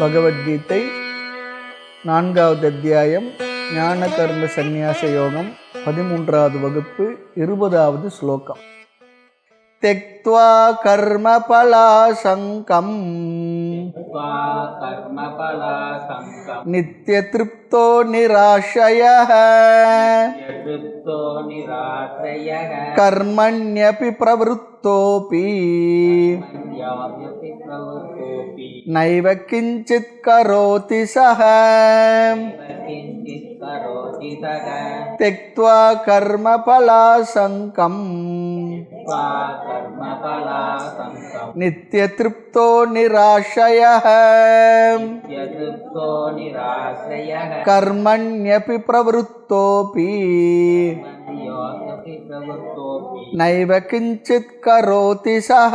பகவத்கீதை 4வது அத்தியாயம் ஞான கர்ம சந்நியாச யோகம் 13வது வகுப்பு 20வது ஸ்லோகம். தெக்த்வா கர்ம பலாசங்கம் நித்ய திருப்தோ நிராசயः கர்மண்யபி பிரவருத்தோபி நைவ கிஞ்சித் கரோதி சஹ தெக்த்வா கர்ம பலாசங்கம் நித்ய திருப்தோ நிராசயः கர்மண்யபி பிரவருத்தோபி நைவ கிஞ்சித் கரோதி சஹ.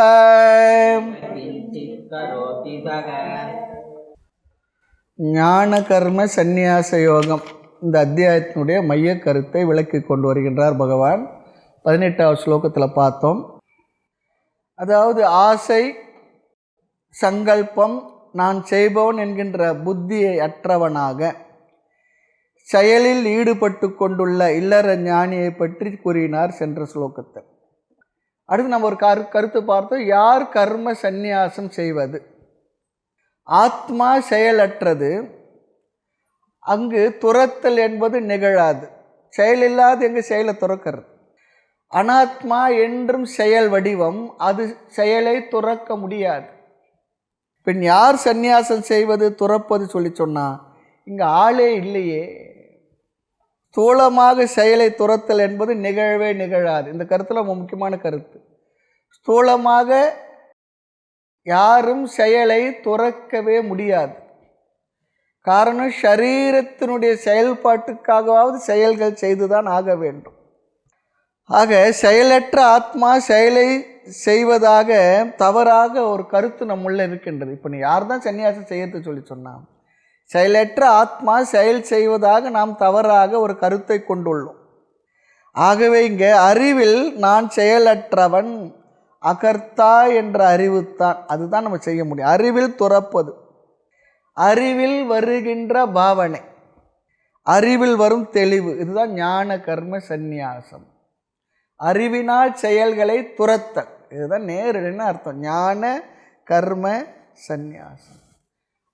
ஞான கர்ம சந்நியாச யோகம் இந்த அத்தியாயத்தினுடைய மைய கருத்தை விளக்கி கொண்டு வருகின்றார் பகவான். 18வது ஸ்லோகத்தில் பார்த்தோம். அதாவது ஆசை, சங்கல்பம், நான் செய்பவன் என்கின்ற புத்தியை அற்றவனாக செயலில் ஈடுபட்டு கொண்டுள்ள இல்லற ஞானியை பற்றி கூறினார் சென்ற ஸ்லோகத்தை. அடுத்து நம்ம ஒரு கருத்து பார்த்தோம். யார் கர்ம சந்நியாசம் செய்வது? ஆத்மா செயலற்றது, அங்கு துரத்தல் என்பது நிகழாது. செயலில்லாது எங்கு செயலை துறக்கிறது. அனாத்மா என்றும் செயல் வடிவம், அது செயலை துறக்க முடியாது. பின் யார் சந்நியாசம் செய்வது, துறப்பது சொல்லி சொன்னா இங்கே ஆளே இல்லையே. ஸ்தூலமாக செயலை துரத்தல் என்பது நிகழவே நிகழாது. இந்த கருத்தில் ரொம்ப முக்கியமான கருத்து. ஸ்தூலமாக யாரும் செயலை துறக்கவே முடியாது. காரணம், சரீரத்தினுடைய செயல்பாட்டுக்காகவாவது செயல்கள் செய்துதான் ஆக வேண்டும். ஆக செயலற்ற ஆத்மா செயலை செய்வதாக தவறாக ஒரு கருத்து நம்முள்ள இருக்கின்றது. இப்போ நீ யார் தான் சன்னியாசம் செய்யறது சொல்லி சொன்னான்? செயலற்ற ஆத்மா செயல் செய்வதாக நாம் தவறாக ஒரு கருத்தை கொண்டுள்ளோம். ஆகவே இங்கே அறிவில் நான் செயலற்றவன், அகர்த்தா என்ற அறிவுத்தான், அதுதான் நம்ம செய்ய முடியும். அறிவில் துறப்பது, அறிவில் வருகின்ற பாவனை, அறிவில் வரும் தெளிவு, இதுதான் ஞான கர்ம சந்நியாசம். அறிவினால் செயல்களை துரத்தல், இதுதான் நேரடின்னு அர்த்தம். ஞான கர்ம சந்நியாசம்,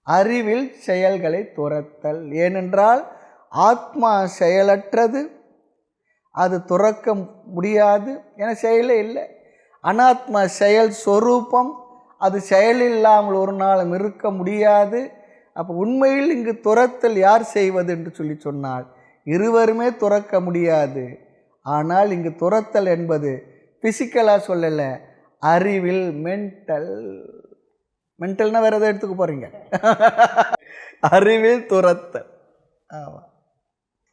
அறிவில் செயல்களை துரத்தல். ஏனென்றால் ஆத்மா செயலற்றது, அது துறக்க முடியாது, என செயலே இல்லை. அனாத்மா செயல் சொரூபம், அது செயலில்லாமல் ஒரு நாளும் இருக்க முடியாது. அப்போ உண்மையில் இங்கு துரத்தல் யார் செய்வது என்று சொல்லி சொன்னால் இருவருமே துறக்க முடியாது. ஆனால் இங்கு துரத்தல் என்பது பிசிக்கலாக சொல்லலை, அறிவில், மென்டல்னால் வேறு எதை எடுத்துக்க போகிறீங்க? அறிவில் துரத்தல். ஆமாம்,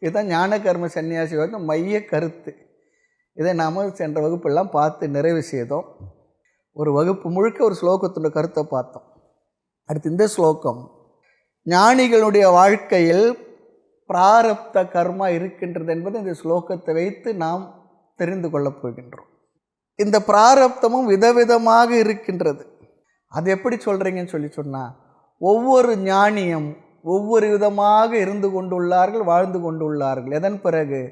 இதுதான் ஞான கர்ம சந்நியாசி வந்து மைய கருத்து. இதை நாம் சென்ற வகுப்பெல்லாம் பார்த்து நிறைவு செய்தோம். ஒரு வகுப்பு முழுக்க ஒரு ஸ்லோகத்தோட கருத்தை பார்த்தோம். அடுத்து இந்த ஸ்லோகம், ஞானிகளுடைய வாழ்க்கையில் பிராரப்த கர்மா இருக்கின்றது என்பது இந்த ஸ்லோகத்தை வைத்து நாம் தெரிந்து கொள்ளப் போகின்றோம். இந்த பிராரப்தமும் விதவிதமாக இருக்கின்றது. அது எப்படி சொல்கிறீங்கன்னு சொல்லி சொன்னால், ஒவ்வொரு ஞானியும் ஒவ்வொரு விதமாக இருந்து கொண்டுள்ளார்கள், வாழ்ந்து கொண்டுள்ளார்கள். எதன் பிறகு?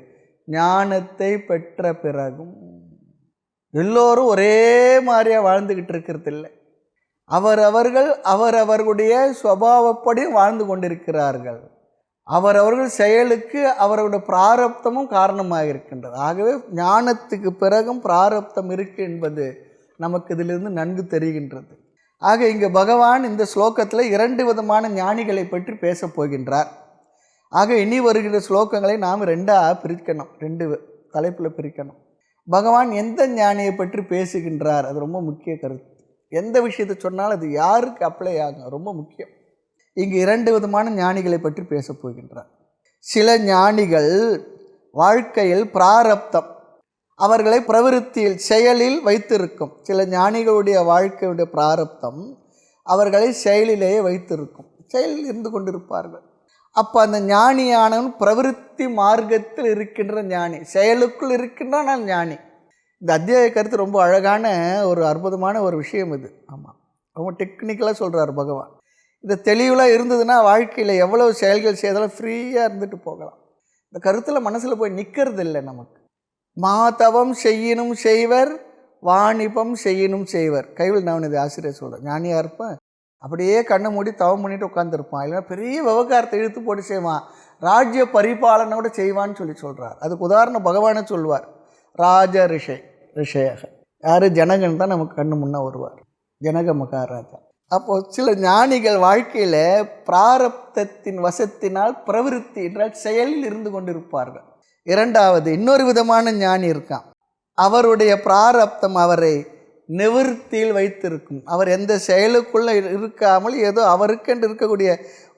ஞானத்தை பெற்ற பிறகும். எல்லோரும் ஒரே மாதிரியாக வாழ்ந்துக்கிட்டு இருக்கிறது இல்லை. அவரவர்களுடைய சுபாவப்படி வாழ்ந்து கொண்டிருக்கிறார்கள். அவரவர்கள் செயலுக்கு அவர்களுடைய பிராரப்தமும் காரணமாக இருக்கின்றது. ஆகவே ஞானத்துக்கு பிறகும் பிராரப்தம் இருக்கு என்பது நமக்கு இதிலிருந்து நன்கு தெரிகின்றது. ஆக இங்கே பகவான் இந்த ஸ்லோகத்தில் 2 விதமான ஞானிகளை பற்றி பேசப் போகின்றார். ஆக இனி வருகின்ற ஸ்லோகங்களை நாம் 2ஆக பிரிக்கணும், 2 தலைப்பில் பிரிக்கணும். பகவான் எந்த ஞானியை பற்றி பேசுகின்றார், அது ரொம்ப முக்கிய கருத்து. எந்த விஷயத்தை சொன்னாலும் அது யாருக்கு அப்ளை ஆகும், ரொம்ப முக்கியம். இங்கு 2 விதமான ஞானிகளை பற்றி பேசப் போகின்றார். சில ஞானிகள் வாழ்க்கையில் பிராரப்தம் அவர்களை பிரவிருத்தியில் செயலில் வைத்திருக்கும். சில ஞானிகளுடைய வாழ்க்கையுடைய பிராரப்தம் அவர்களை செயலிலேயே வைத்திருக்கும், செயலில் இருந்து கொண்டிருப்பார்கள். அப்போ அந்த ஞானியானவன் பிரவிருத்தி மார்க்கத்தில் இருக்கின்ற ஞானி, செயலுக்குள் இருக்கின்ற ஞானி. இந்த அத்தியாய கருத்து ரொம்ப அழகான ஒரு அற்புதமான ஒரு விஷயம் இது. ஆமாம், ரொம்ப டெக்னிக்கலாக சொல்கிறார் பகவான். இந்த தெளிவுலாம் இருந்ததுன்னா வாழ்க்கையில் எவ்வளவு செயல்கள் செய்தாலும் ஃப்ரீயாக இருந்துட்டு போகலாம். இந்த கருத்தில் மனசில் போய் நிற்கிறது இல்லை நமக்கு. மாதவம் செய்யினும் செய்வர், வாணிபம் செய்யினும் செய்வர். கைவில் நவநீத ஆசிரியர் சொல்கிறேன். ஞானியாக இருப்பேன், அப்படியே கண்ணை மூடி தவம் பண்ணிட்டு உட்காந்துருப்பான். இல்லைன்னா பெரிய விவகாரத்தை இழுத்து போட்டு செய்வான், ராஜ்ய பரிபாலனோட செய்வான்னு சொல்கிறார். அதுக்கு உதாரணம் பகவானே சொல்வார். ராஜ ரிஷயாக யார்? ஜனகன் தான் நமக்கு கண்ணு முன்னே வருவார், ஜனக மகாராஜா. அப்போது சில ஞானிகள் வாழ்க்கையில் பிராரப்தத்தின் வசத்தினால் பிரவிருத்தி என்றால் செயலில் இருந்து கொண்டிருப்பார்கள். இரண்டாவது இன்னொரு விதமான ஞானி இருக்கான். அவருடைய பிராரப்தம் அவரை நிவர்த்தியில் வைத்திருக்கும். அவர் எந்த செயலுக்குள்ளே இருக்காமல் ஏதோ அவருக்கென்று இருக்கக்கூடிய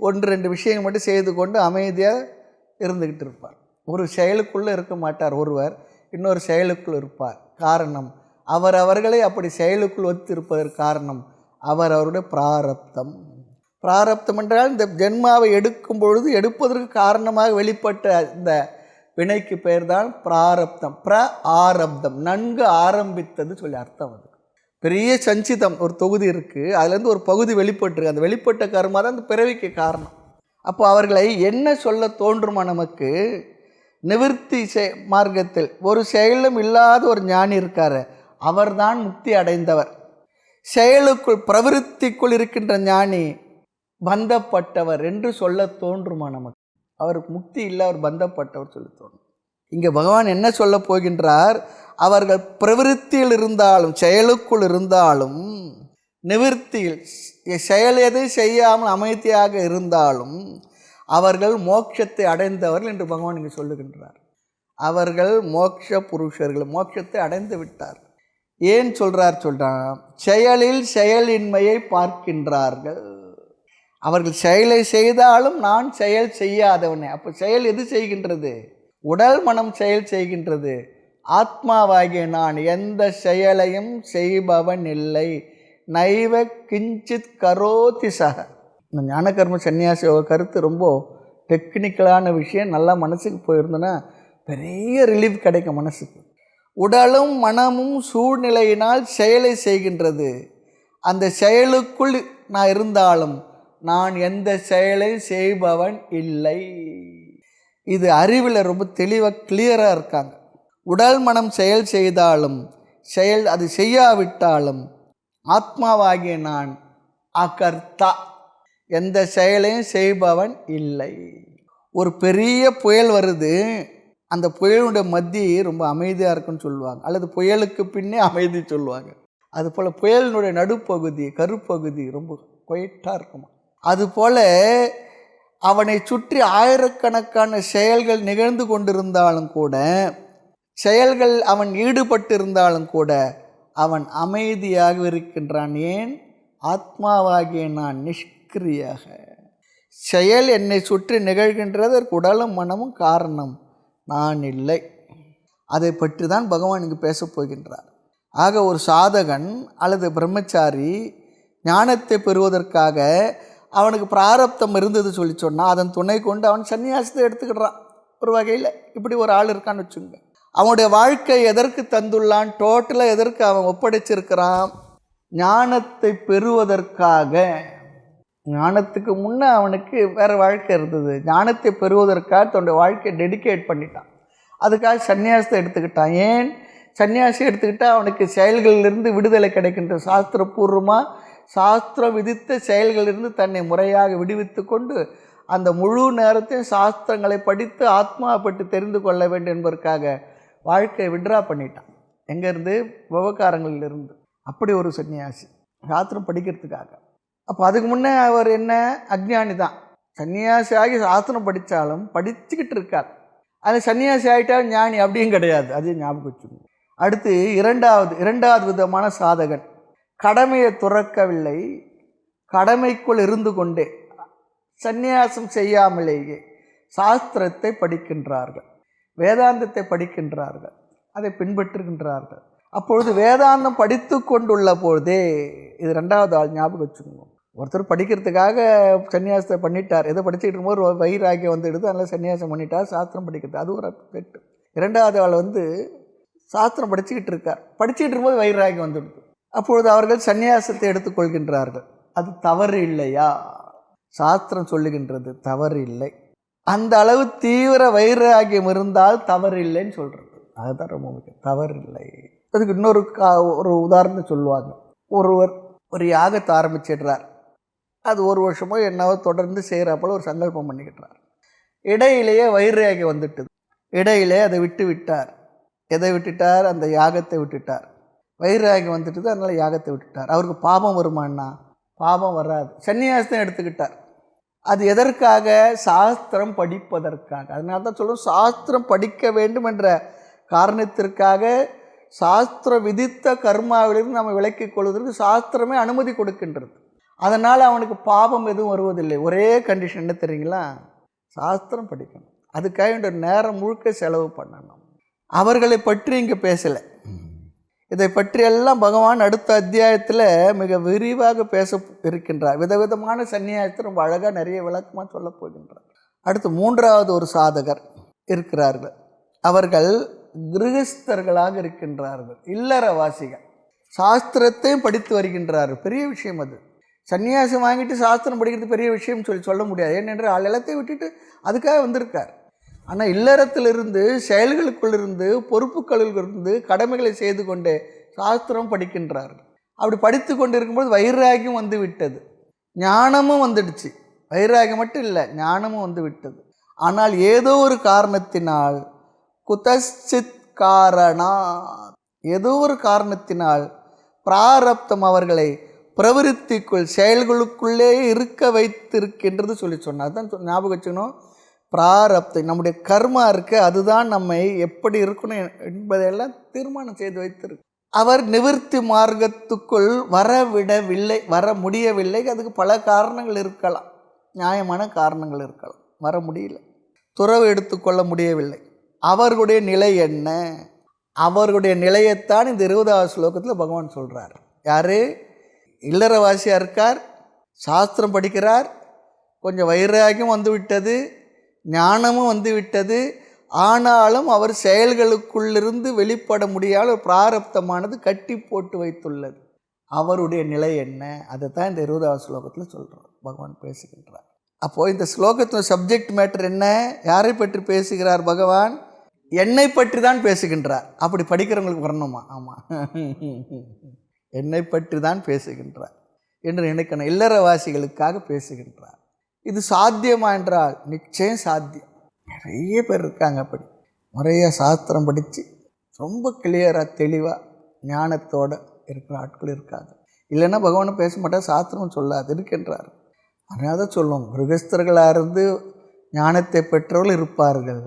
1-2 விஷயங்கள் மட்டும் செய்து கொண்டு அமைதியாக இருந்துக்கிட்டு இருப்பார். ஒரு செயலுக்குள்ளே இருக்க மாட்டார் ஒருவர், இன்னொரு செயலுக்குள் இருப்பார். காரணம், அவர்களை அப்படி செயலுக்குள் ஒத்திருப்பதற்கு காரணம் அவருடைய பிராரப்தம். பிராரப்தம் என்றால் இந்த ஜென்மாவை எடுக்கும் பொழுது எடுப்பதற்கு காரணமாக வெளிப்பட்ட இந்த வினைக்கு பெயர் தான் பிராரப்தம். ஆரப்தம், நன்கு ஆரம்பித்தது சொல்லி அர்த்தம். அது பெரிய சஞ்சிதம் ஒரு தொகுதி இருக்குது, அதுலேருந்து ஒரு பகுதி வெளிப்பட்டுருக்கு. அந்த வெளிப்பட்ட கர்மா தான் அந்த பிறவிக்கு காரணம். அப்போ அவர்களை என்ன சொல்ல தோன்றுமா நமக்கு? நிவர்த்தி மார்க்கத்தில் ஒரு செயலும் இல்லாத ஒரு ஞானி இருக்கார், அவர்தான் முக்தி அடைந்தவர். செயலுக்குள் பிரவிருத்திக்குள் இருக்கின்ற ஞானி பந்தப்பட்டவர் என்று சொல்ல தோன்றுமா நமக்கு? அவருக்கு முக்தி இல்லை, அவர் பந்தப்பட்டவர் சொல்லி தோன்றும். இங்கே பகவான் என்ன சொல்ல போகின்றார்? அவர்கள் பிரவிருத்தியில் இருந்தாலும் செயலுக்குள் இருந்தாலும் நிவர்த்தியில் செயல் எது செய்யாமல் அமைதியாக இருந்தாலும் அவர்கள் மோட்சத்தை அடைந்தவர்கள் என்று பகவான் இங்கே சொல்லுகின்றார். அவர்கள் மோட்ச புருஷர்கள், மோட்சத்தை அடைந்து விட்டார். ஏன் சொல்கிறார்? செயலில் செயலின்மையை பார்க்கின்றார்கள். அவர்கள் செயலை செய்தாலும் நான் செயல் செய்யாதவனே. அப்போ செயல் எது செய்கின்றது? உடல் மனம் செயல் செய்கின்றது. ஆத்மாவாகிய நான் எந்த செயலையும் செய்பவன் இல்லை. நைவ கிஞ்சித் கரோதி சக. இந்த ஞானகர்ம சன்னியாசி கருத்து ரொம்ப டெக்னிக்கலான விஷயம். நல்லா மனசுக்கு போயிருந்தோன்னா பெரிய ரிலீஃப் கிடைக்கும் மனசுக்கு. உடலும் மனமும் சூழ்நிலையினால் செயலை செய்கின்றது. அந்த செயலுக்குள் நான் இருந்தாலும் நான் எந்த செயலை செய்பவன் இல்லை. இது அறிவில் ரொம்ப தெளிவாக கிளியராக இருக்காங்க. உடல் மனம் செயல் செய்தாலும் செயல் அது செய்யாவிட்டாலும் ஆத்மாவாகிய நான் அகர்த்தா, எந்த செயலையும் செய்பவன் இல்லை. ஒரு பெரிய புயல் வருது, அந்த புயலுடைய மத்தி ரொம்ப அமைதியாக இருக்குன்னு சொல்லுவாங்க, அல்லது புயலுக்கு பின்னே அமைதி சொல்லுவாங்க. அதுபோல் புயலினுடைய நடுப்பகுதி கருப்பகுதி ரொம்ப குவைட்டாக இருக்குமா. அதுபோல் அவனை சுற்றி ஆயிரக்கணக்கான செயல்கள் நிகழ்ந்து கொண்டிருந்தாலும் கூட, செயல்கள் அவன் ஈடுபட்டிருந்தாலும் கூட அவன் அமைதியாக இருக்கின்றான். ஏன்? ஆத்மாவாகிய நான் நிஷ்கிரியாக. செயல் என்னை சுற்றி நிகழ்கின்றது, உடலும் மனமும் காரணம், நான் இல்லை. அதை பற்றி தான் பகவான் இங்கு பேசப் போகின்றார். ஆக ஒரு சாதகன் அல்லது பிரம்மச்சாரி ஞானத்தை பெறுவதற்காக அவனுக்கு பிராரப்தம் இருந்தது சொல்லி சொன்னால் அதன் துணை கொண்டு அவன் சன்னியாசத்தை எடுத்துக்கிடுறான். ஒரு வகையில் இப்படி ஒரு ஆள் இருக்கான்னு வச்சுங்க. அவனுடைய வாழ்க்கை எதற்கு தந்துள்ளான்? டோட்டலாக எதற்கு அவன் ஒப்படைச்சிருக்கிறான்? ஞானத்தை பெறுவதற்காக. ஞானத்துக்கு முன்னே அவனுக்கு வேறு வாழ்க்கை இருந்தது. ஞானத்தை பெறுவதற்காக தன்னுடைய வாழ்க்கையை டெடிகேட் பண்ணிட்டான். அதுக்காக சன்னியாசத்தை எடுத்துக்கிட்டான். ஏன்? சன்னியாசி எடுத்துக்கிட்டால் அவனுக்கு செயல்களிலிருந்து விடுதலை கிடைக்கின்ற. சாஸ்திரபூர்வமாக சாஸ்திரம் விதித்த செயல்களிலிருந்து தன்னை முறையாக விடுவித்து கொண்டு அந்த முழு நேரத்தையும் சாஸ்திரங்களை படித்து ஆத்மாவை பற்றி தெரிந்து கொள்ள வேண்டும் என்பதற்காக வாழ்க்கையை விட்ரா பண்ணிட்டான். எங்கேருந்து? விவகாரங்களிலிருந்து. அப்படி ஒரு சன்னியாசி சாஸ்திரம் படிக்கிறதுக்காக. அப்போ அதுக்கு முன்னே அவர் என்ன? அஜ்ஞானி தான். சன்னியாசி ஆகி சாஸ்திரம் படித்தாலும் படிச்சுக்கிட்டு இருக்கார். அது சன்னியாசி ஆகிட்டால் ஞானி அப்படியும் கிடையாது. அது ஞாபகம் வச்சுக்கணும். அடுத்து இரண்டாவது விதமான சாதகன் கடமையை துறக்கவில்லை, கடமைக்குள் இருந்து கொண்டே சந்நியாசம் செய்யாமலேயே சாஸ்திரத்தை படிக்கின்றார்கள், வேதாந்தத்தை படிக்கின்றார்கள், அதை பின்பற்றுகின்றார்கள். அப்பொழுது வேதாந்தம் படித்து கொண்டுள்ள பொழுதே, இது ரெண்டாவது ஆள் ஞாபகம் வச்சுக்கணும். ஒருத்தர் படிக்கிறதுக்காக சன்னியாசத்தை பண்ணிட்டார், எதை படிச்சுக்கிட்டு இருக்கும்போது ஒரு வைராக்கியம் வந்து எடுத்து அதனால் சன்னியாசம் பண்ணிட்டார், சாஸ்திரம் படிக்கிறது, அது ஒரு பெட்டு. இரண்டாவது ஆள் சாஸ்திரம் படிச்சுக்கிட்டு இருக்கார், படிச்சுக்கிட்டு இருக்கும்போது வைராக்கியம் வந்துடுது. அப்பொழுது அவர்கள் சன்னியாசத்தை எடுத்துக்கொள்கின்றார்கள். அது தவறு இல்லையா? சாஸ்திரம் சொல்லுகின்றது தவறு இல்லை. அந்த அளவு தீவிர வைராகியம் இருந்தால் தவறு இல்லைன்னு சொல்கிறது. அதுதான் ரொம்ப முக்கியம். தவறு இல்லை. அதுக்கு இன்னொரு ஒரு உதாரணம் சொல்லுவாங்க. ஒருவர் ஒரு யாகத்தை ஆரம்பிச்சிடுறார். அது ஒரு வருஷமோ என்னவோ தொடர்ந்து செய்கிறப்போல ஒரு சங்கல்பம் பண்ணிக்கிட்டார். இடையிலேயே வைராகியம் வந்துட்டுது. இடையிலே அதை விட்டார். எதை விட்டுட்டார்? அந்த யாகத்தை விட்டுட்டார். வைராகியம் வந்துட்டுது, அதனால் யாகத்தை விட்டுட்டார். அவருக்கு பாபம் வருமானா? பாபம் வராது. சன்னியாசத்தை எடுத்துக்கிட்டார். அது எதற்காக? சாஸ்திரம் படிப்பதற்காக. அதனால தான் சொல்லுவோம், சாஸ்திரம் படிக்க வேண்டும் என்ற காரணத்திற்காக சாஸ்திரம் விதித்த கர்மாவிலிருந்து நம்ம விலக்கிக் கொள்வதற்கு சாஸ்திரமே அனுமதி கொடுக்கின்றது. அதனால் அவனுக்கு பாபம் எதுவும் வருவதில்லை. ஒரே கண்டிஷன் என்ன தெரியுங்களா? சாஸ்திரம் படிக்கணும். அதுக்காக இந்த நேரம் முழுக்க செலவு பண்ணணும். அவர்களை பற்றி இங்கே பேசலை. இதை பற்றியெல்லாம் பகவான் அடுத்த அத்தியாயத்தில் மிக விரிவாக பேச இருக்கின்றார். விதவிதமான சன்னியாசத்தை ரொம்ப அழகாக நிறைய விளக்கமாக சொல்ல போகின்றார். அடுத்து மூன்றாவது ஒரு சாதகர் இருக்கிறார்கள். அவர்கள் கிரகஸ்தர்களாக இருக்கின்றார்கள், இல்லறவாசிகள். சாஸ்திரத்தையும் படித்து வருகின்றார்கள். பெரிய விஷயம் அது. சன்னியாசம் வாங்கிட்டு சாஸ்திரம் படிக்கிறது பெரிய விஷயம் சொல்ல முடியாது. ஏனென்றால் எல்லாத்தையும் விட்டுட்டு அதுக்காக வந்திருக்கார். ஆனால் இல்லறத்திலிருந்து, செயல்களுக்குள்ளிருந்து, பொறுப்புகளிலிருந்து கடமைகளை செய்து கொண்டே சாஸ்திரம் படிக்கின்றார்கள். அப்படி படித்து கொண்டு இருக்கும்போது வைராகியம் வந்து விட்டது, ஞானமும் வந்துடுச்சு. வைராகியம் மட்டும் இல்லை, ஞானமும் வந்து விட்டது. ஆனால் ஏதோ ஒரு காரணத்தினால், குதச்சித் காரணா, ஏதோ ஒரு காரணத்தினால் பிராரப்தம் அவர்களை பிரவிற்த்திக்குள், செயல்களுக்குள்ளே இருக்க வைத்திருக்கின்றது சொன்னார். தான் ஞாபகம் வச்சுக்கணும். பிராரப்தம் நம்முடைய கர்மா இருக்கு, அதுதான் நம்மை எப்படி இருக்கணும் என்பதையெல்லாம் தீர்மானம் செய்து வைத்திருக்கு. அவர் நிவர்த்தி மார்க்கத்துக்குள் வரவிடவில்லை, வர முடியவில்லை. அதுக்கு பல காரணங்கள் இருக்கலாம், நியாயமான காரணங்கள் இருக்கலாம். வர முடியல, துறவு எடுத்துக்கொள்ள முடியவில்லை. அவர்களுடைய நிலை என்ன? அவர்களுடைய நிலையைத்தான் இந்த 20வது ஸ்லோகத்தில் பகவான் சொல்கிறார். யார்? இல்லறவாசியாக இருக்கார், சாஸ்திரம் படிக்கிறார், கொஞ்சம் வைராகியம் வந்துவிட்டது, ஞானமும் வந்துவிட்டது. ஆனாலும் அவர் செயல்களுக்குள்ளிருந்து வெளிப்பட முடியாத பிராரப்தமானது கட்டி போட்டு வைத்துள்ளது. அவருடைய நிலை என்ன? அதை தான் இந்த 20வது ஸ்லோகத்தில் சொல்கிறார், பகவான் பேசுகின்றார். அப்போது இந்த ஸ்லோகத்தின் சப்ஜெக்ட் மேட்டர் என்ன? யாரை பற்றி பேசுகிறார் பகவான்? என்னை பற்றி தான் பேசுகின்றார். அப்படி படிக்கிறவங்களுக்கு வரணுமா? ஆமாம், என்னை பற்றி தான் பேசுகின்றார் என்று நினைக்கணும். இல்லறவாசிகளுக்காக பேசுகின்றார். இது சாத்தியமா என்றால் நிச்சயம் சாத்தியம். நிறைய பேர் இருக்காங்க அப்படி முறையாக சாஸ்திரம் படித்து ரொம்ப கிளியராக தெளிவாக ஞானத்தோடு இருக்கிற ஆட்கள் இருக்காங்க. இல்லைன்னா பகவானும் பேச மாட்டார், சாஸ்திரம் சொல்லாது இருக்கின்றார். அதனால தான் சொல்லுவோம், கிரகஸ்தர்களாக இருந்து ஞானத்தை பெற்றவர்கள் இருப்பார்கள்.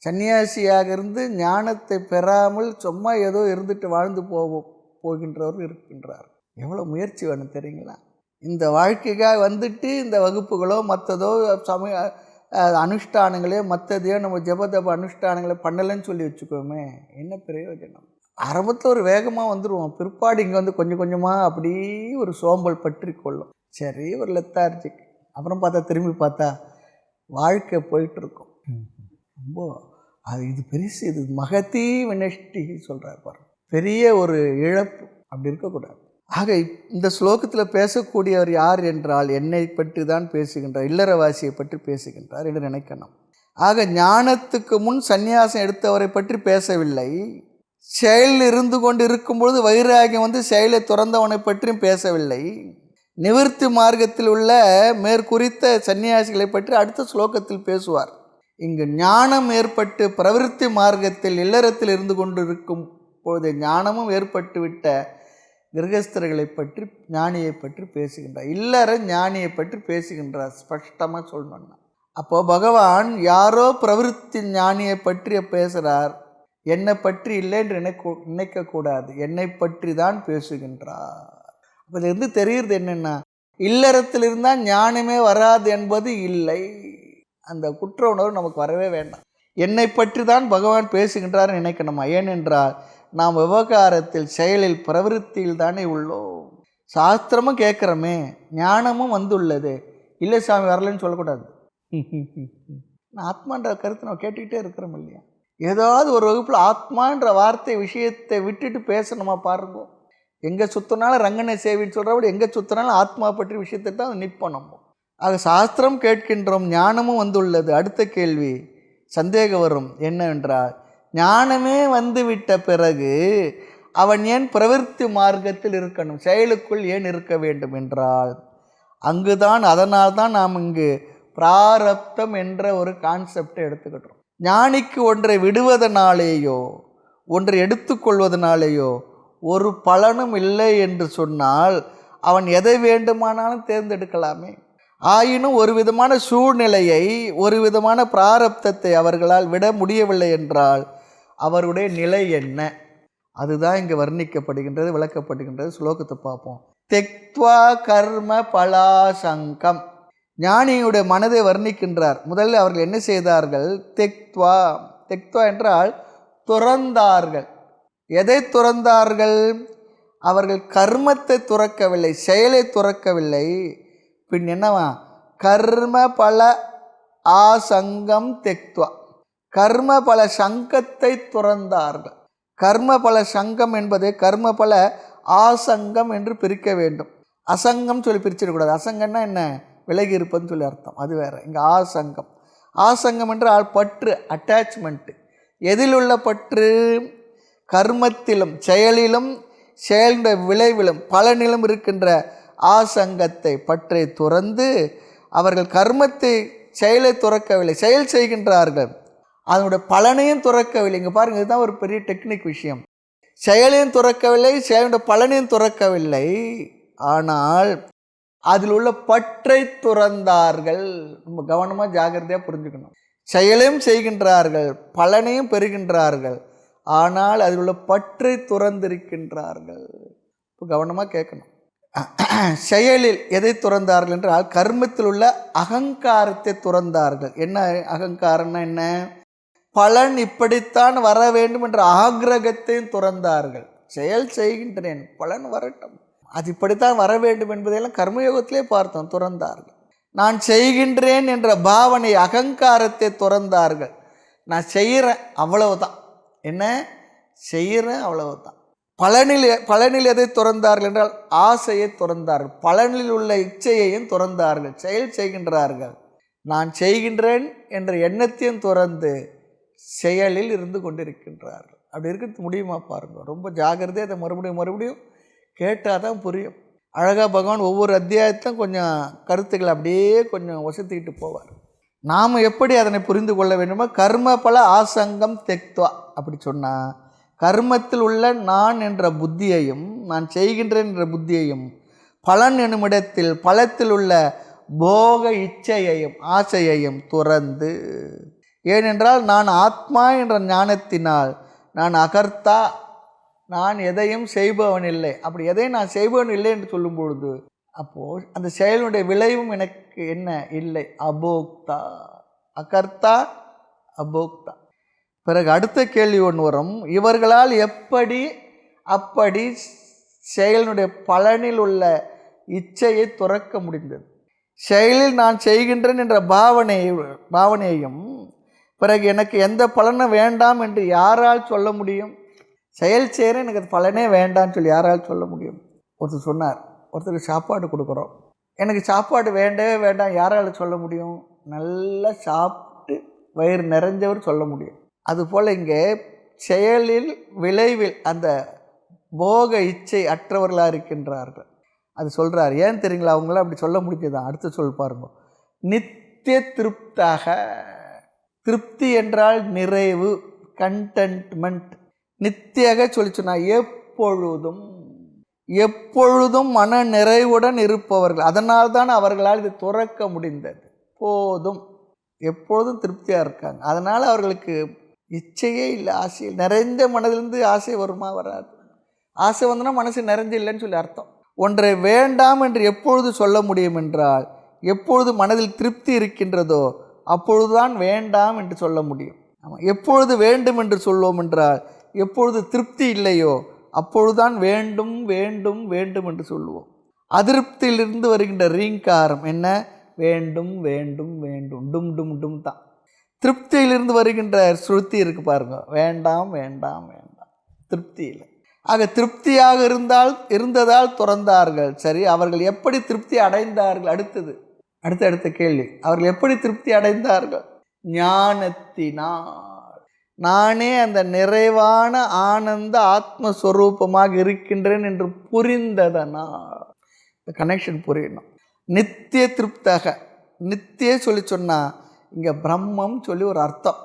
சன்னியாசியாக இருந்து ஞானத்தை பெறாமல் சும்மா ஏதோ இருந்துட்டு வாழ்ந்து போகின்றவர்கள் இருக்கின்றார். எவ்வளோ முயற்சி வேணும் தெரியுங்களா? இந்த வாழ்க்கைக்காக வந்துட்டு இந்த வகுப்புகளோ மற்றதோ சமய அனுஷ்டானங்களே மற்றதையோ நம்ம ஜபதப அனுஷ்டானங்களை பண்ணலைன்னு சொல்லி வச்சுக்கோமே, என்ன பிரயோஜனம்? ஆரம்பத்தில் ஒரு வேகமாக வந்துடுவோம், பிற்பாடு இங்கே வந்து கொஞ்சம் கொஞ்சமாக அப்படியே ஒரு சோம்பல் பற்றி கொள்ளும். சரி, ஒரு லெத்தார்ஜிக். அப்புறம் பார்த்தா திரும்பி பார்த்தா வாழ்க்கை போயிட்டுருக்கும். ரொம்ப அது இது பெருசு, இது மகதி வினஷ்டி சொல்கிறார் பாருங்க, பெரிய ஒரு இழப்பு. அப்படி இருக்கக்கூடாது. ஆக இந்த ஸ்லோகத்தில் பேசக்கூடியவர் யார் என்றால் என்னை பற்றி தான் பேசுகின்றார், இல்லறவாசியை பற்றி பேசுகின்றார் என்று நினைக்கணும். ஆக ஞானத்துக்கு முன் சந்நியாசம் எடுத்தவரை பற்றி பேசவில்லை. செயலில் இருந்து கொண்டு இருக்கும்பொழுது வைராகியம் வந்து செயலை துறந்தவனை பற்றியும் பேசவில்லை. நிவர்த்தி மார்க்கத்தில் உள்ள மேற்குறித்த சன்னியாசிகளை பற்றி அடுத்த ஸ்லோகத்தில் பேசுவார். இங்கு ஞானம் ஏற்பட்டு பிரவிற்த்தி மார்க்கத்தில் இல்லறத்தில் இருந்து கொண்டு இருக்கும் பொழுது ஞானமும் ஏற்பட்டு விட்ட கிரகஸ்தர்களை பற்றி, ஞானியை பற்றி பேசுகின்றார். இல்லற ஞானியை பற்றி பேசுகின்றார், ஸ்பஷ்டமாக சொல்லணும்னா. அப்போது பகவான் யாரோ பிரவிற்த்தி ஞானியை பற்றி பேசுகிறார், என்னை பற்றி இல்லை என்று நினைக்கக்கூடாது, என்னை பற்றி தான் பேசுகின்றார். அப்போ இதிலிருந்து தெரிகிறது என்னென்னா, இல்லறத்தில் இருந்தால் ஞானமே வராது என்பது இல்லை. அந்த குற்ற உணர்வு நமக்கு வரவே வேண்டாம். என்னை பற்றி தான் பகவான் பேசுகின்றார் நினைக்கணுமா? ஏனென்றால் நாம் விவகாரத்தில், செயலில், பிரவிற்த்தியில் தானே உள்ளோம். சாஸ்திரமும் கேட்குறோமே, ஞானமும் வந்துள்ளது. இல்லை சாமி வரலன்னு சொல்லக்கூடாது. ஆத்மான்ற கருத்தை நம்ம கேட்டுக்கிட்டே இருக்கிறோம் இல்லையா? ஏதாவது ஒரு வகுப்பில் ஆத்மான்ற வார்த்தை விஷயத்தை விட்டுட்டு பேசணுமா பாருங்க. எங்கே சுற்றினாலும் ரங்கனை சேவின்னு சொல்கிறபடி எங்கே சுற்றினாலும் ஆத்மா பற்றி விஷயத்தை தான் நிற்போம் நம்ம. ஆக சாஸ்திரம் கேட்கின்றோம், ஞானமும் வந்துள்ளது. அடுத்த கேள்வி சந்தேகம் வரும், என்னவென்றால் ஞானமே வந்துவிட்ட பிறகு அவன் ஏன் பிரவிற்த்தி மார்க்கத்தில் இருக்கணும், செயலுக்குள் ஏன் இருக்க வேண்டும் என்றால் அங்குதான், அதனால்தான் நாம் இங்கு பிராரப்தம் என்ற ஒரு கான்செப்டை எடுத்துக்கிட்டோம். ஞானிக்கு ஒன்றை விடுவதனாலேயோ ஒன்றை எடுத்துக்கொள்வதனாலேயோ ஒரு பலனும் இல்லை என்று சொன்னால் அவன் எதை வேண்டுமானாலும் தேர்ந்தெடுக்கலாமே. ஆயினும் ஒரு விதமான சூழ்நிலையை, ஒரு விதமான பிராரப்தத்தை அவர்களால் விட முடியவில்லை என்றால் அவருடைய நிலை என்ன, அதுதான் இங்கே வர்ணிக்கப்படுகின்றது, விளக்கப்படுகின்றது. ஸ்லோகத்தை பார்ப்போம். தெக்த்வா கர்ம பலாசங்கம். ஞானியுடைய மனதை வர்ணிக்கின்றார். முதலில் அவர்கள் என்ன செய்தார்கள்? தெக்த்வா. தெக்த்வா என்றால் துறந்தார்கள். எதை துறந்தார்கள்? அவர்கள் கர்மத்தை துறக்கவில்லை, செயலை துறக்கவில்லை. பின் என்னவா? கர்ம பல ஆசங்கம் தெக்த்வா. கர்ம பல சங்கத்தை துறந்தார்கள். கர்ம பல சங்கம் என்பது கர்ம பல ஆசங்கம் என்று பிரிக்க வேண்டும். அசங்கம் சொல்லி பிரிச்சிடக்கூடாது. அசங்கம்னா என்ன? விலகி இருப்பதுன்னு சொல்லி அர்த்தம், அது வேறு. இங்கே ஆசங்கம். ஆசங்கம் என்றால் பற்று, அட்டாச்மெண்ட்டு. எதில் உள்ள பற்று? கர்மத்திலும் செயலிலும் செயலுடைய விளைவிலும் பலனிலும் இருக்கின்ற ஆசங்கத்தை, பற்றை துறந்து அவர்கள் கர்மத்தை, செயலை துறக்கவில்லை, செயல் செய்கின்றார்கள், அதனுடைய பலனையும் துறக்கவில்லை. இங்கே பாருங்கள், இதுதான் ஒரு பெரிய டெக்னிக் விஷயம். செயலையும் துறக்கவில்லை, செயலுடைய பலனையும் துறக்கவில்லை, ஆனால் அதில் உள்ள பற்றை துறந்தார்கள். ரொம்ப கவனமாக ஜாகிரதையாக புரிஞ்சுக்கணும். செயலையும் செய்கின்றார்கள், பலனையும் பெறுகின்றார்கள், ஆனால் அதில் உள்ள பற்றை துறந்திருக்கின்றார்கள். இப்போ கவனமாக கேட்கணும். செயலில் எதை துறந்தார்கள் என்றால் கர்மத்தில் உள்ள அகங்காரத்தை துறந்தார்கள். என்ன அகங்காரம்னா என்ன? பலன் இப்படித்தான் வர வேண்டும் என்ற ஆக்ரகத்தையும் துறந்தார்கள். செயல் செய்கின்றேன், பலன் வரட்டும், அது இப்படித்தான் வர வேண்டும் என்பதையெல்லாம் கர்மயோகத்திலே பார்த்தோம், துறந்தார்கள். நான் செய்கின்றேன் என்ற பாவனை, அகங்காரத்தை துறந்தார்கள். நான் செய்கிறேன், அவ்வளவுதான். என்ன செய்கிறேன், அவ்வளவுதான். பலனில் எதை துறந்தார்கள் என்றால் ஆசையை துறந்தார்கள். பலனில் உள்ள இச்சையையும் துறந்தார்கள், செயல் செய்கின்றார்கள். நான் செய்கின்றேன் என்ற எண்ணத்தையும் துறந்து செயலில் இருந்து கொண்டிருக்கின்றார்கள். அப்படி இருக்கிறது முடியுமா பாருங்கள். ரொம்ப ஜாகிரதையாக அதை மறுபடியும் கேட்டால் தான் புரியும். அழகாக பகவான் ஒவ்வொரு அத்தியாயத்தையும் கொஞ்சம் கருத்துக்களை அப்படியே கொஞ்சம் வசத்திக்கிட்டு போவார். நாம் எப்படி அதனை புரிந்து கொள்ள வேண்டுமோ, கர்ம பல ஆசங்கம் தெக்த்வா அப்படி சொன்னால் கர்மத்தில் உள்ள நான் என்ற புத்தியையும், நான் செய்கின்றேன் என்ற புத்தியையும், பலன் எனுமிடத்தில் பலத்தில் உள்ள போக இச்சையையும் ஆசையையும் துறந்து, ஏனென்றால் நான் ஆத்மா என்ற ஞானத்தினால் நான் அகர்த்தா, நான் எதையும் செய்பவன் இல்லை, அப்படி எதையும் நான் செய்பவன் இல்லை என்று சொல்லும் பொழுது அப்போது அந்த செயலுடைய விளைவும் எனக்கு என்ன இல்லை, அபோக்தா. அகர்த்தா அபோக்தா. பிறகு அடுத்த கேள்வி ஒன்று வரும், இவர்களால் எப்படி அப்படி செயலினுடைய பலனில் உள்ள இச்சையை துறக்க முடிந்தது? செயலில் நான் செய்கின்றேன் என்ற பாவனையையும் பிறகு எனக்கு எந்த பலனும் வேண்டாம் என்று யாரால் சொல்ல முடியும்? செயல் செய்கிறேன், எனக்கு அது பலனே வேண்டாம்னு சொல்லி யாரால் சொல்ல முடியும்? ஒருத்தர் சொன்னார், ஒருத்தருக்கு சாப்பாடு கொடுக்குறோம், எனக்கு சாப்பாடு வேண்டவே வேண்டாம் யாரால் சொல்ல முடியும்? நல்லா சாப்பிட்டு வயிறு நிறைஞ்சவர் சொல்ல முடியும். அதுபோல் இங்கே செயலில் விளைவில் அந்த போக இச்சை அற்றவர்களாக இருக்கின்றார்கள். அது சொல்கிறார். ஏன் தெரியுங்களா அவங்களாம் அப்படி சொல்ல முடிஞ்சதான்? அடுத்து சொல் பாருங்க. நித்திய திருப்தாக. திருப்தி என்றால் நிறைவு, கண்டென்ட்மெண்ட். நித்தியாக சொல்லி சொன்னால் எப்பொழுதும் மன நிறைவுடன் இருப்பவர்கள். அதனால்தான் அவர்களால் இது துறக்க முடிந்தது. போதும், எப்பொழுதும் திருப்தியாக இருக்காங்க. அதனால் அவர்களுக்கு இச்சையே இல்லை, ஆசை. நிறைந்த மனதிலிருந்து ஆசை வருமா? வராது. ஆசை வந்தனா மனசு நிறைஞ்சு இல்லைன்னு சொல்லி அர்த்தம். ஒன்றை வேண்டாம் என்று எப்பொழுது சொல்ல முடியும் என்றால், எப்பொழுது மனதில் திருப்தி இருக்கின்றதோ அப்பொழுதுதான் வேண்டாம் என்று சொல்ல முடியும். ஆமாம், எப்பொழுது வேண்டும் என்று சொல்வோம் என்றால், எப்பொழுது திருப்தி இல்லையோ அப்பொழுதுதான் வேண்டும் வேண்டும் வேண்டும் என்று சொல்லுவோம். அதிருப்தியிலிருந்து வருகின்ற ரீங்காரம் என்ன? வேண்டும் வேண்டும் வேண்டும், டும் டும் டும் தான். திருப்தியிலிருந்து வருகின்ற ஸ்ருதி இருக்குது பாருங்க, வேண்டாம் வேண்டாம் வேண்டாம், திருப்தி இல்லை. ஆக திருப்தியாக இருந்ததால் துறந்தார்கள். சரி, அவர்கள் எப்படி திருப்தி அடைந்தார்கள்? அடுத்தது அடுத்த கேள்வி, அவர்கள் எப்படி திருப்தி அடைந்தார்கள்? ஞானத்தினால். நானே அந்த நிறைவான ஆனந்த ஆத்மஸ்வரூபமாக இருக்கின்றேன் என்று புரிந்ததனால். இந்த கனெக்ஷன் புரியணும். நித்திய திருப்தாக, நித்திய சொல்லி சொன்னால் இங்கே பிரம்மம் சொல்லி ஒரு அர்த்தம்.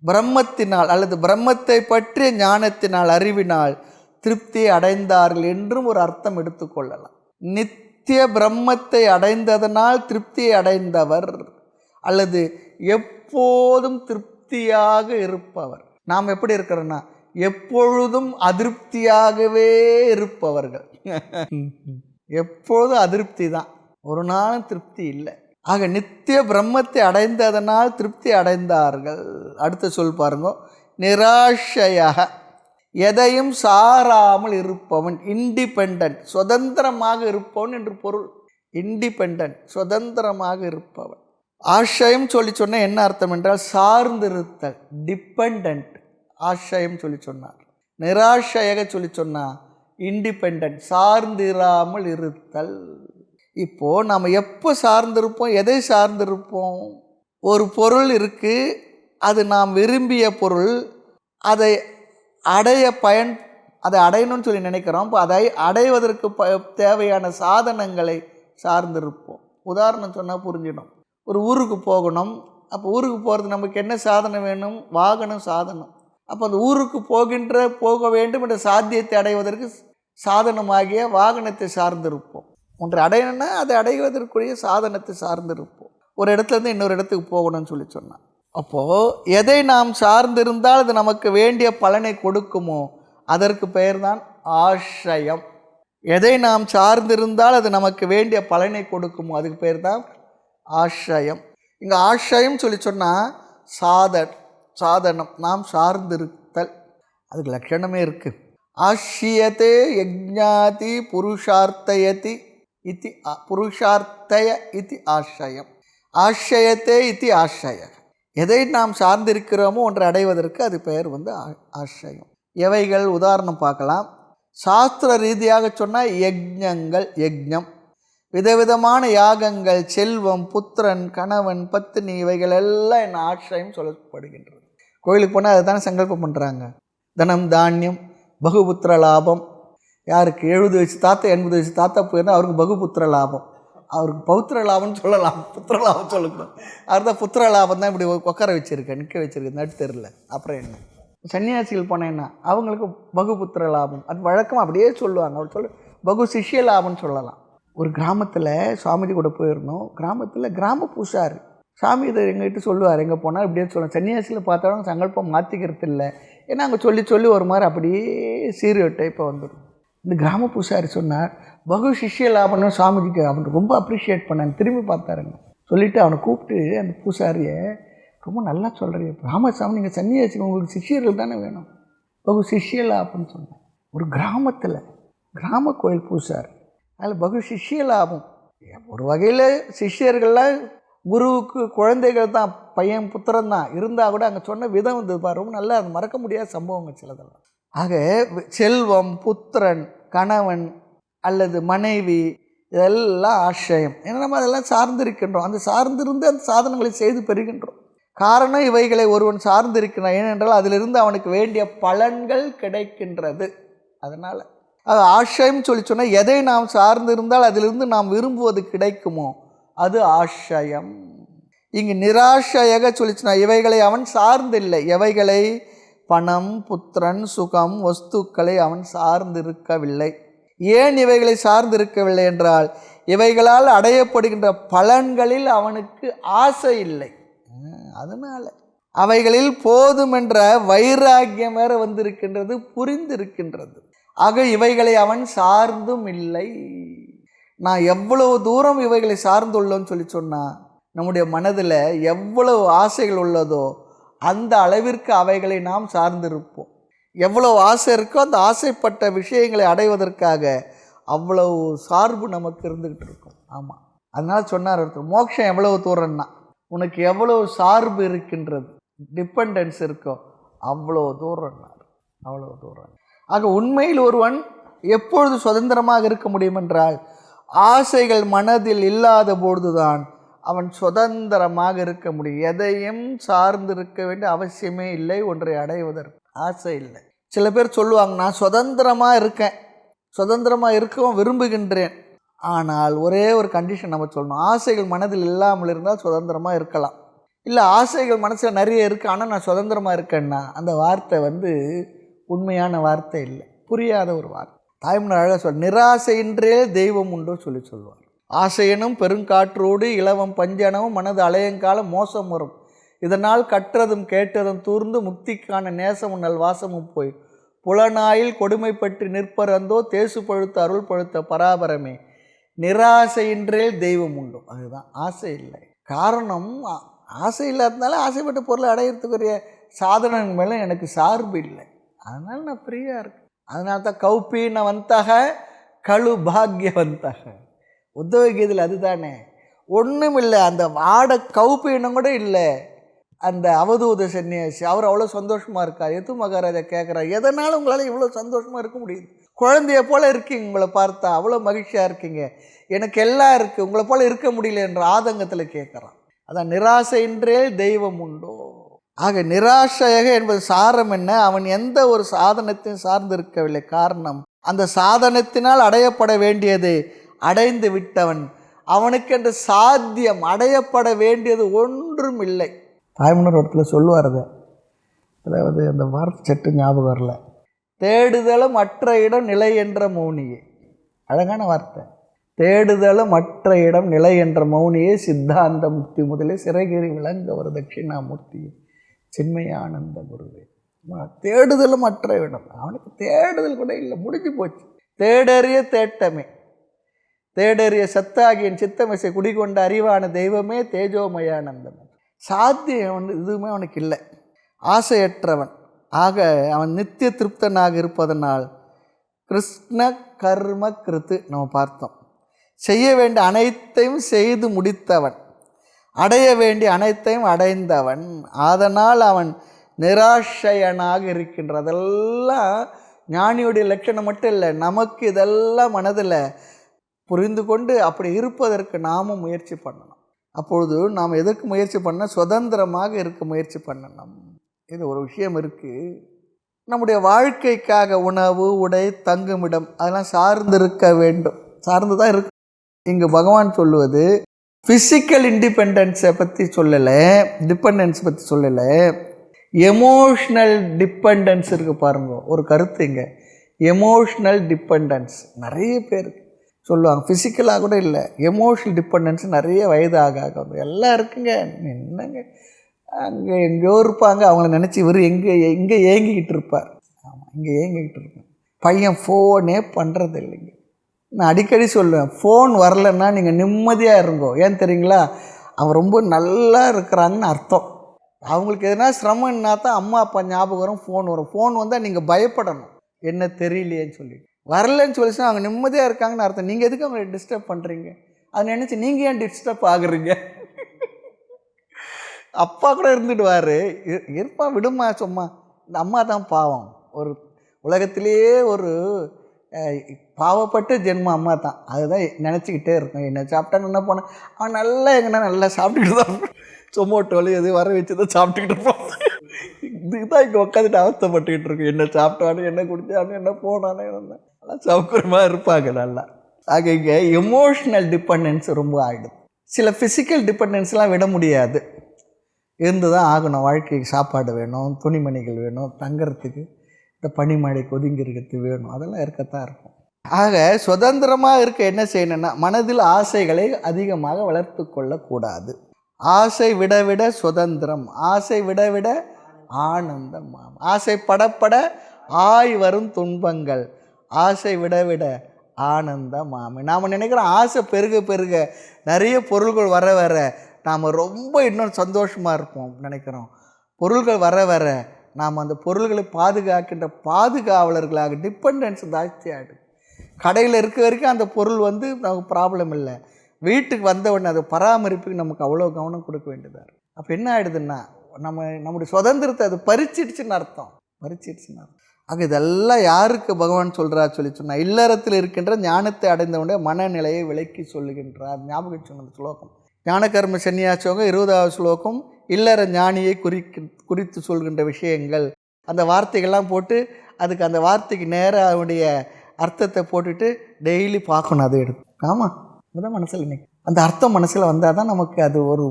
பிரம்மத்தினால் அல்லது பிரம்மத்தை பற்றிய ஞானத்தினால் அறிவினால் திருப்தி அடைந்தார்கள் என்றும் ஒரு அர்த்தம் எடுத்துக்கொள்ளலாம். நித்திய பிரம்மத்தை அடைந்ததனால் திருப்தி அடைந்தவர் அல்லது எப்போதும் திருப்தியாக இருப்பவர். நாம் எப்படி இருக்கிறோன்னா எப்பொழுதும் அதிருப்தியாகவே இருப்பவர்கள். எப்பொழுதும் அதிருப்தி தான், ஒரு நாளும் திருப்தி இல்லை. ஆக நித்திய பிரம்மத்தை அடைந்ததனால் திருப்தி அடைந்தார்கள். அடுத்த சொல் பாருங்க, நிராசையாக, எதையும் சாராமல் இருப்பவன், இண்டிபெண்டன்ட், சுதந்திரமாக இருப்பவன் என்று பொருள். இண்டிபெண்டன்ட், சுதந்திரமாக இருப்பவன். ஆசயம் சொல்லி சொன்ன என்ன அர்த்தம் என்றால் சார்ந்திருத்தல், டிபெண்டன்ட். ஆசயம் சொல்லி சொன்னார். நிராசையாக சொல்லி சொன்னால் இண்டிபெண்டன்ட், சார்ந்திராமல் இருத்தல். இப்போது நாம் எப்போ சார்ந்திருப்போம், எதை சார்ந்திருப்போம்? ஒரு பொருள் இருக்குது, அது நாம் விரும்பிய பொருள், அதை அதை அடையணும்னு சொல்லி நினைக்கிறோம். இப்போ அதை அடைவதற்கு தேவையான சாதனங்களை சார்ந்திருப்போம். உதாரணம் சொன்னால் புரிஞ்சிடும். ஒரு ஊருக்கு போகணும். அப்போ ஊருக்கு போகிறது நமக்கு என்ன சாதனம் வேணும்? வாகனம் சாதனம். அப்போ அந்த ஊருக்கு போக வேண்டும் என்ற சாத்தியத்தை அடைவதற்கு சாதனமாகிய வாகனத்தை சார்ந்திருப்போம். ஒன்று அடையணும்னா அதை அடைவதற்குரிய சாதனத்தை சார்ந்திருப்போம். ஒரு இடத்துலேருந்து இன்னொரு இடத்துக்கு போகணும்னு சொல்லி சொன்னான். அப்போது எதை நாம் சார்ந்திருந்தால் அது நமக்கு வேண்டிய பலனை கொடுக்குமோ அதற்கு பெயர் தான் ஆசயம். எதை நாம் சார்ந்திருந்தால் அது நமக்கு வேண்டிய பலனை கொடுக்குமோ அதுக்கு பெயர் தான் ஆசயம். இங்கே ஆசயம் சொல்லி சொன்னால் சாதனம், நாம் சார்ந்திருத்தல். அதுக்கு லட்சணமே இருக்குது. ஆஷ்யத்தே யஜ்ஞாதி புருஷார்த்தயதி இத்தி புருஷார்த்தய இத்தி ஆசயம். ஆசயத்தே இத்தி ஆசய. எதை நாம் சார்ந்திருக்கிறோமோ ஒன்று அடைவதற்கு அது பெயர் ஆசயம். எவைகள்? உதாரணம் பார்க்கலாம். சாஸ்திர ரீதியாக சொன்னால் யஜ்ஞம், விதவிதமான யாகங்கள், செல்வம், புத்திரன், கணவன், பத்தினி, இவைகள் எல்லாம் என்ன ஆசயம் சொல்லப்படுகின்றது. கோயிலுக்கு போனால் அதை தானே சங்கல்பம் பண்ணுறாங்க. தனம், தானியம், பகுபுத்திர லாபம். யாருக்கு? 70 வயசு தாத்தா, 80 வயசு தாத்தா போயிருந்தால் அவருக்கு பகுபுத்திர லாபம். அவருக்கு பௌத்திர லாபம்னு சொல்லலாம், புத்திர லாபம் சொல்லக்கூடாது. அவர் தான் புத்திர லாபம் தான் இப்படி உட்கார வச்சுருக்கேன், நிற்க வச்சுருக்கேன் நடு தெருவில். அப்புறம் என்ன? சன்னியாசிகள் போனேன்னா அவங்களுக்கு பகுபுத்திர லாபம், அது வழக்கம் அப்படியே சொல்லுவாங்க. அவர் பகு சிஷ்ய லாபம்னு சொல்லலாம். ஒரு கிராமத்தில் சுவாமிஜி கூட போயிருந்தோம். கிராமத்தில் கிராம பூசாரி சாமி இதை எங்கள்கிட்ட சொல்லுவார். எங்கே போனால் இப்படியே சொல்லுவோம். சன்னியாசியில் பார்த்தாலும் சங்கல்பம் மாற்றிக்கிறது இல்லை. ஏன்னா அங்கே சொல்லி ஒரு மாதிரி அப்படியே சீரியோ டைப்பாக வந்துடும். இந்த கிராம பூசாரி சொன்னார், பகு சிஷ்ய லாபம்னு சுவாமிஜிக்கு அவனுக்கு ரொம்ப அப்ரிஷியேட் பண்ணாங்க. திரும்பி பார்த்தாருங்க. சொல்லிவிட்டு அவனை கூப்பிட்டு அந்த பூசாரியை, ரொம்ப நல்லா சொல்கிறீங்க ராமசாமி, நீங்கள் சன்னியாசி, உங்களுக்கு சிஷ்யர்கள் தானே வேணும், பகு சிஷ்ய லாபம்னு சொன்னேன். ஒரு கிராமத்தில் கிராம கோயில் பூசாரி, அதில் பகு சிஷ்ய லாபம். ஒரு வகையில் சிஷ்யர்கள்லாம் குருவுக்கு குழந்தைகள் தான், பையன் புத்திரன் தான். இருந்தால் கூட அங்கே சொன்ன விதம் வந்து ரொம்ப நல்லா, அது மறக்க முடியாத சம்பவங்கள் சிலதெல்லாம். ஆக செல்வம், புத்திரன், கணவன் அல்லது மனைவி, இதெல்லாம் ஆசயம். ஏன்னா நம்ம அதெல்லாம் சார்ந்திருக்கின்றோம். அந்த சார்ந்திருந்து அந்த சாதனங்களை செய்து பெறுகின்றோம். காரணம், இவைகளை ஒருவன் சார்ந்திருக்கிறான். ஏனென்றால் அதிலிருந்து அவனுக்கு வேண்டிய பலன்கள் கிடைக்கின்றது. அதனால் அது ஆசயம் சொல்லி சொன்னால் எதை நாம் சார்ந்திருந்தால் அதிலிருந்து நாம் விரும்புவது கிடைக்குமோ அது ஆசயம். இங்கு நிராசையாக சொல்லிச்சுனா இவைகளை அவன் சார்ந்தில்லை. எவைகளை? பணம், புத்திரன், சுகம், வஸ்துக்களை அவன் சார்ந்திருக்கவில்லை. ஏன் இவைகளை சார்ந்திருக்கவில்லை என்றால் இவைகளால் அடையப்படுகின்ற பலன்களில் அவனுக்கு ஆசை இல்லை. அதனால் அவைகளில் போதும் என்ற வைராக்கியம் வேற வந்திருக்கின்றது, புரிந்திருக்கின்றது. ஆக இவைகளை அவன் சார்ந்தும் இல்லை. நான் எவ்வளவு தூரம் இவைகளை சார்ந்துள்ளோன்னு சொல்லி சொன்னால் நம்முடைய மனதில் எவ்வளவு ஆசைகள் உள்ளதோ அந்த அளவிற்கு அவைகளை நாம் சார்ந்திருப்போம். எவ்வளவு ஆசை இருக்கோ அந்த ஆசைப்பட்ட விஷயங்களை அடைவதற்காக அவ்வளவு சார்பு நமக்கு இருந்துக்கிட்டு இருக்கும். ஆமாம், அதனால் சொன்னார் ஒருத்தர், மோட்சம் எவ்வளவு தூரம்னா உனக்கு எவ்வளவு சார்பு இருக்கின்றது, டிபெண்டன்ஸ் இருக்கோ அவ்வளோ தூரம்னார். அவ்வளோ தூரம். ஆக உண்மையில் ஒருவன் எப்பொழுது சுதந்திரமாக இருக்க முடியும் என்றால் ஆசைகள் மனதில் இல்லாத பொழுதுதான் அவன் சுதந்திரமாக இருக்க முடியும். எதையும் சார்ந்து இருக்க வேண்டிய அவசியமே இல்லை. ஒன்றை அடைவதற்கு ஆசை இல்லை. சில பேர் சொல்லுவாங்க, நான் சுதந்திரமாக இருக்கேன், சுதந்திரமாக இருக்கவும் விரும்புகின்றேன். ஆனால் ஒரே ஒரு கண்டிஷன் நம்ம சொல்லணும், ஆசைகள் மனதில் இல்லாமல் இருந்தால் சுதந்திரமாக இருக்கலாம். இல்லை ஆசைகள் மனசில் நிறைய இருக்குது ஆனால் நான் சுதந்திரமாக இருக்கேன்னா அந்த வார்த்தை உண்மையான வார்த்தை இல்லை, புரியாத ஒரு வார்த்தை. தாய்மொழி அழகாக சொல், நிராசையின்றே தெய்வம் உண்டோ சொல்லுவார். ஆசையனும் பெருங்காற்றோடு இலவம் பஞ்சனமும் மனது அலையங்காலம் மோசம் வரும். இதனால் கற்றதும் கேட்டதும் தூர்ந்து முக்திக்கான நேசமும் நல் வாசமும் போய் புலனாயில் கொடுமை பற்றி நிற்பரந்தோ தேசு பழுத்த அருள் பழுத்த பராபரமே நிராசையின்றே தெய்வம் உண்டு. அதுதான், ஆசை இல்லை. காரணம் ஆசை இல்லாததுனால ஆசைப்பட்ட பொருளை அடையிறதுக்குரிய சாதனங்கள் மேலே எனக்கு சார்பு இல்லை. அதனால் நான் ஃப்ரீயாக இருக்கேன். அதனால தான் கௌப்பீனவந்தக கழு பாக்யவந்தக உத்தவ கீதையில் அதுதானே. ஒன்றும் இல்லை, அந்த கௌப்பீனம் கூட இல்லை. அந்த அவதூத சன்னியாசி அவர் அவ்வளோ சந்தோஷமாக இருக்கார். எது மகாராஜா கேட்குறார், எதனால் உங்களால் இவ்வளோ சந்தோஷமாக இருக்க முடியுது? குழந்தைய போல் இருக்கீங்க, உங்களை பார்த்தா அவ்வளோ மகிழ்ச்சியாக இருக்கீங்க, எனக்கு எல்லாம் இருக்குது, உங்களை போல் இருக்க முடியல என்ற ஆதங்கத்தில் கேட்குறான். அதான் நிராசையின்றே தெய்வம் உண்டோ. ஆக நிராசையாக என்பது சாரம் என்ன? அவன் எந்த ஒரு சாதனத்தையும் சார்ந்து இருக்கவில்லை. காரணம், அந்த சாதனத்தினால் அடையப்பட வேண்டியது அடைந்து விட்டவன். அவனுக்கு என்று சாத்தியம் அடையப்பட வேண்டியது ஒன்றும் இல்லை. தாய்மன்னர் இடத்துல சொல்லுவார், அதாவது அந்த வார்த்தை சட்டு ஞாபகம் வரல, தேடுதலும் மற்ற இடம் நிலை என்ற மௌனியே. அழகான வார்த்தை. தேடுதலும் மற்ற இடம் நிலை என்ற மௌனியே சித்தாந்த முக்தி முதலே சிறகிரி விளங்க ஒரு தட்சிணாமூர்த்தியே சின்மயானந்த குருவே. தேடுதலும் மற்ற இடம், அவனுக்கு தேடுதல் கூட இல்லை, முடிஞ்சு போச்சு. தேடறிய தேட்டமே, தேடறிய சத்தாகியன் சித்தமிசை குடிகொண்ட அறிவான தெய்வமே தேஜோமயானந்தம். சாத்தியம் இதுவுமே அவனுக்கு இல்லை. ஆசையற்றவன். ஆக அவன் நித்திய திருப்தனாக இருப்பதனால் கிருஷ்ண கர்ம கிருத்து நம்ம பார்த்தோம். செய்ய வேண்டிய அனைத்தையும் செய்து முடித்தவன், அடைய வேண்டிய அனைத்தையும் அடைந்தவன். அதனால் அவன் நிராசையனாக இருக்கின்ற. அதெல்லாம் ஞானியுடைய லட்சணம் மட்டும் இல்லை, நமக்கு இதெல்லாம் மனதில் புரிந்து கொண்டு அப்படி இருப்பதற்கு நாமும் முயற்சி பண்ணணும். அப்பொழுது நாம் எதற்கு முயற்சி பண்ண? சுதந்திரமாக இருக்க முயற்சி பண்ணணும். இது ஒரு விஷயம் இருக்குது. நம்முடைய வாழ்க்கைக்காக உணவு, உடை, தங்குமிடம் அதெல்லாம் சார்ந்திருக்க வேண்டும், சார்ந்து தான் இருக்கு. இங்கு பகவான் சொல்லுவது ஃபிசிக்கல் இண்டிபெண்டன்ஸை பற்றி சொல்லலை, டிபெண்டன்ஸ் பற்றி சொல்லலை, எமோஷ்னல் டிபெண்டன்ஸ் இருக்குது பாருங்க. ஒரு கருத்து இங்கே, எமோஷ்னல் டிபெண்டன்ஸ். நிறைய பேர் சொல்லுவாங்க, ஃபிசிக்கலாக கூட இல்லை, எமோஷ்னல் டிபெண்டன்ஸ் நிறைய வயது ஆக எல்லாம் இருக்குங்க. என்னங்க அங்கே எங்கேயோ இருப்பாங்க, அவங்கள நினச்சி இவர் எங்கே ஏங்கிக்கிட்டு இருப்பார். ஆமாம், இங்கே ஏங்கிக்கிட்டு இருப்பேன். பையன் ஃபோனே பண்ணுறது இல்லைங்க. நான் அடிக்கடி சொல்லுவேன், ஃபோன் வரலன்னா நீங்கள் நிம்மதியாக இருங்கோ. ஏன் தெரியுங்களா? அவன் ரொம்ப நல்லா இருக்கிறாங்கன்னு அர்த்தம். அவங்களுக்கு எதனா சிரமம்னா தான் அம்மா அப்பா ஞாபகம் வரும், ஃபோன் வரும். ஃபோன் வந்தால் நீங்கள் பயப்படணும், என்ன தெரியலையேன்னு சொல்லி. வரலன்னு சொல்லிச்சுன்னா அவங்க நிம்மதியாக இருக்காங்கன்னு அர்த்தம். நீங்கள் எதுக்கு அவங்களை டிஸ்டர்ப் பண்ணுறீங்க? அதை நினச்சி நீங்கள் ஏன் டிஸ்டர்ப் ஆகுறீங்க? அப்பா கூட இருந்துடுவார், இருப்பா விடுமா, சும்மா. இந்த அம்மா தான் பாவம். ஒரு உலகத்திலேயே ஒரு பாவப்பட்ட ஜென்மம் அம்மா தான். அதுதான் நினச்சிக்கிட்டே இருக்கும். என்ன சாப்பிட்டான்னு என்ன போனேன், அவன் நல்லா எங்கன்னா நல்லா சாப்பிட்டுக்கிட்டு தான், சொமோட்டோலி எது வர வச்சு தான் சாப்பிட்டுக்கிட்டு இருப்பான். இதுதான் இங்கே உட்காந்துட்டு அவஸ்தைப்பட்டுக்கிட்டு இருக்கும். என்ன சாப்பிட்டானு, என்ன குடித்தானு, என்ன போனானே, நல்லா சௌகரியமாக இருப்பாங்க நல்லா. ஆக இங்கே எமோஷ்னல் டிபெண்டன்ஸ் ரொம்ப ஆகிடும். சில ஃபிசிக்கல் டிபெண்டன்ஸ்லாம் விட முடியாது, இருந்து தான் ஆகணும். வாழ்க்கைக்கு சாப்பாடு வேணும், துணிமணிகள் வேணும், தங்கிறதுக்கு இந்த பனிமழைக்கு ஒதுங்கி இருக்கிறது வேணும், அதெல்லாம் இருக்கத்தான் இருக்கும். ஆக சுதந்திரமாக இருக்க என்ன செய்யணும்னா, மனதில் ஆசைகளை அதிகமாக வளர்த்து கொள்ளக்கூடாது. ஆசை விட விட சுதந்திரம், ஆசை விட விட ஆனந்தம். ஆசை படப்பட ஆய் வரும் துன்பங்கள், ஆசை விட விட ஆனந்தம். நாம் நினைக்கிறோம் ஆசை பெருக பெருக நிறைய பொருள்கள் வர வர நாம் ரொம்ப இன்னும் சந்தோஷமாக இருப்போம் நினைக்கிறோம். பொருள்கள் வர வர நாம் அந்த பொருள்களை பாதுகாக்கின்ற பாதுகாவலர்களாக டிபெண்டன்ஸ் ஜாஸ்தி ஆகிடும். கடையில் இருக்க வரைக்கும் அந்த பொருள் நமக்கு ப்ராப்ளம் இல்லை, வீட்டுக்கு வந்த உடனே அது பராமரிப்புக்கு நமக்கு அவ்வளோ கவனம் கொடுக்க வேண்டியதாக இருக்குது. அப்போ என்ன ஆகிடுதுன்னா, நம்முடைய சுதந்திரத்தை அது பறிச்சிடுச்சுன்னு அர்த்தம், பறிச்சிடுச்சுன்னு அர்த்தம். ஆக இதெல்லாம் யாருக்கு பகவான் சொல்லி சொன்னால், இல்லறத்தில் இருக்கின்ற ஞானத்தை அடைந்தவுடைய மனநிலையை விளக்கி சொல்லுகின்றார். ஞாபகம் சொன்ன ஸ்லோகம், ஞானகர்ம சந்நியாசங்க 20வது ஸ்லோகம் இல்லற ஞானியை குறித்து சொல்கின்ற விஷயங்கள். அந்த வார்த்தைகள்லாம் போட்டு அதுக்கு அந்த வார்த்தைக்கு நேராக அவனுடைய அர்த்தத்தை போட்டுட்டு டெய்லி பார்க்கணும் அதை எடுத்து. ஆமாம், அதுதான் மனசில் இன்னைக்கு அந்த அர்த்தம் மனசில் வந்தால் தான் நமக்கு அது ஒரு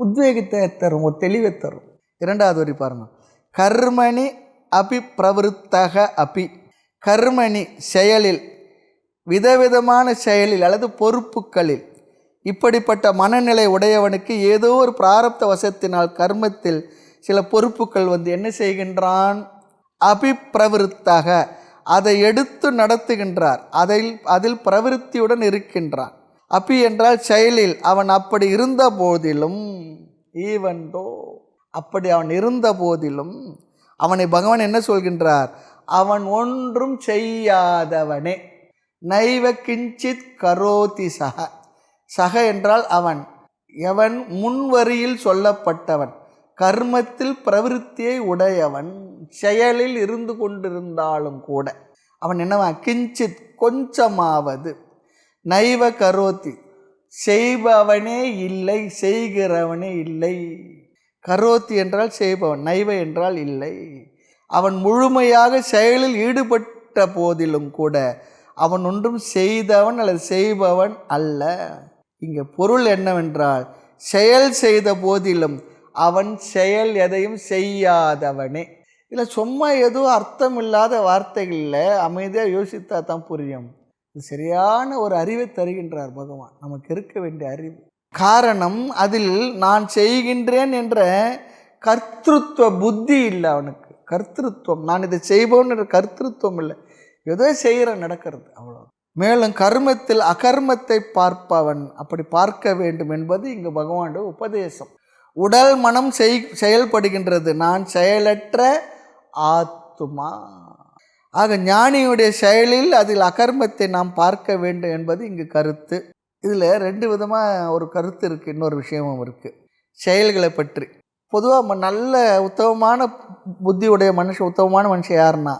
உத்வேகத்தை தரும், ஒரு தெளிவை தரும். 2வது வரி பாருங்கள். கர்மணி அபி பிரவருத்தக அபி. கர்மணி செயலில், விதவிதமான செயலில் அல்லது பொறுப்புகளில் இப்படிப்பட்ட மனநிலை உடையவனுக்கு ஏதோ ஒரு பிராரப்த வசத்தினால் கர்மத்தில் சில பொறுப்புகள் என்ன செய்கின்றான்? அபிப்பிரவிருத்தாக, அதை எடுத்து நடத்துகின்றார், அதில் பிரவிருத்தியுடன் இருக்கின்றான். அபி என்றால் செயலில். அவன் அப்படி இருந்த போதிலும், ஈவன்தோ அப்படி அவன் இருந்த போதிலும் அவனை பகவான் என்ன சொல்கின்றார்? அவன் ஒன்றும் செய்யாதவனே. நைவ கிஞ்சித் கரோதி சக. சக என்றால் அவன். எவன்? முன்வரியில் சொல்லப்பட்டவன், கர்மத்தில் பிரவிருத்தியை உடையவன், செயலில் இருந்து கொண்டிருந்தாலும் கூட அவன் என்னவன்? கிஞ்சித் கொஞ்சமாவது. நைவ கரோதி செய்பவனே இல்லை, செய்கிறவனே இல்லை. கரோத்தி என்றால் செய்பவன், நைவ என்றால் இல்லை. அவன் முழுமையாக செயலில் ஈடுபட்ட போதிலும் கூட அவன் ஒன்றும் செய்தவன் அல்லது செய்பவன் அல்ல. இங்கே பொருள் என்னவென்றால், செயல் செய்த போதிலும் அவன் செயல் எதையும் செய்யாதவனே. இல்லை சும்மா ஏதோ அர்த்தம் இல்லாத வார்த்தைகளில் அமைதியாக யோசித்தா தான் புரியும். இது சரியான ஒரு அறிவை தருகின்றார் பகவான், நமக்கு இருக்க வேண்டிய அறிவு. காரணம், அதில் நான் செய்கின்றேன் என்ற கர்த்திருவ புத்தி இல்லை அவனுக்கு. கர்த்திருவம், நான் இதை செய்வோன்னு என்ற கர்த்திருவம் இல்லை, ஏதோ செய்கிற நடக்கிறது, அவ்வளோ. மேலும் கர்மத்தில் அகர்மத்தை பார்ப்பவன் அப்படி பார்க்க வேண்டும் என்பது இங்கு பகவானுடைய உபதேசம். உடல் மனம் செயல்படுகின்றது, நான் செயலற்ற ஆத்துமா. ஆக ஞானியுடைய செயலில் அதில் அகர்மத்தை நாம் பார்க்க வேண்டும் என்பது இங்கு கருத்து. இதில் 2 விதமாக ஒரு கருத்து இருக்குது, இன்னொரு விஷயமும் இருக்குது செயல்களை பற்றி. பொதுவாக நல்ல உத்தமமான புத்தியுடைய மனுஷன், உத்தமமான மனுஷன் யாருன்னா,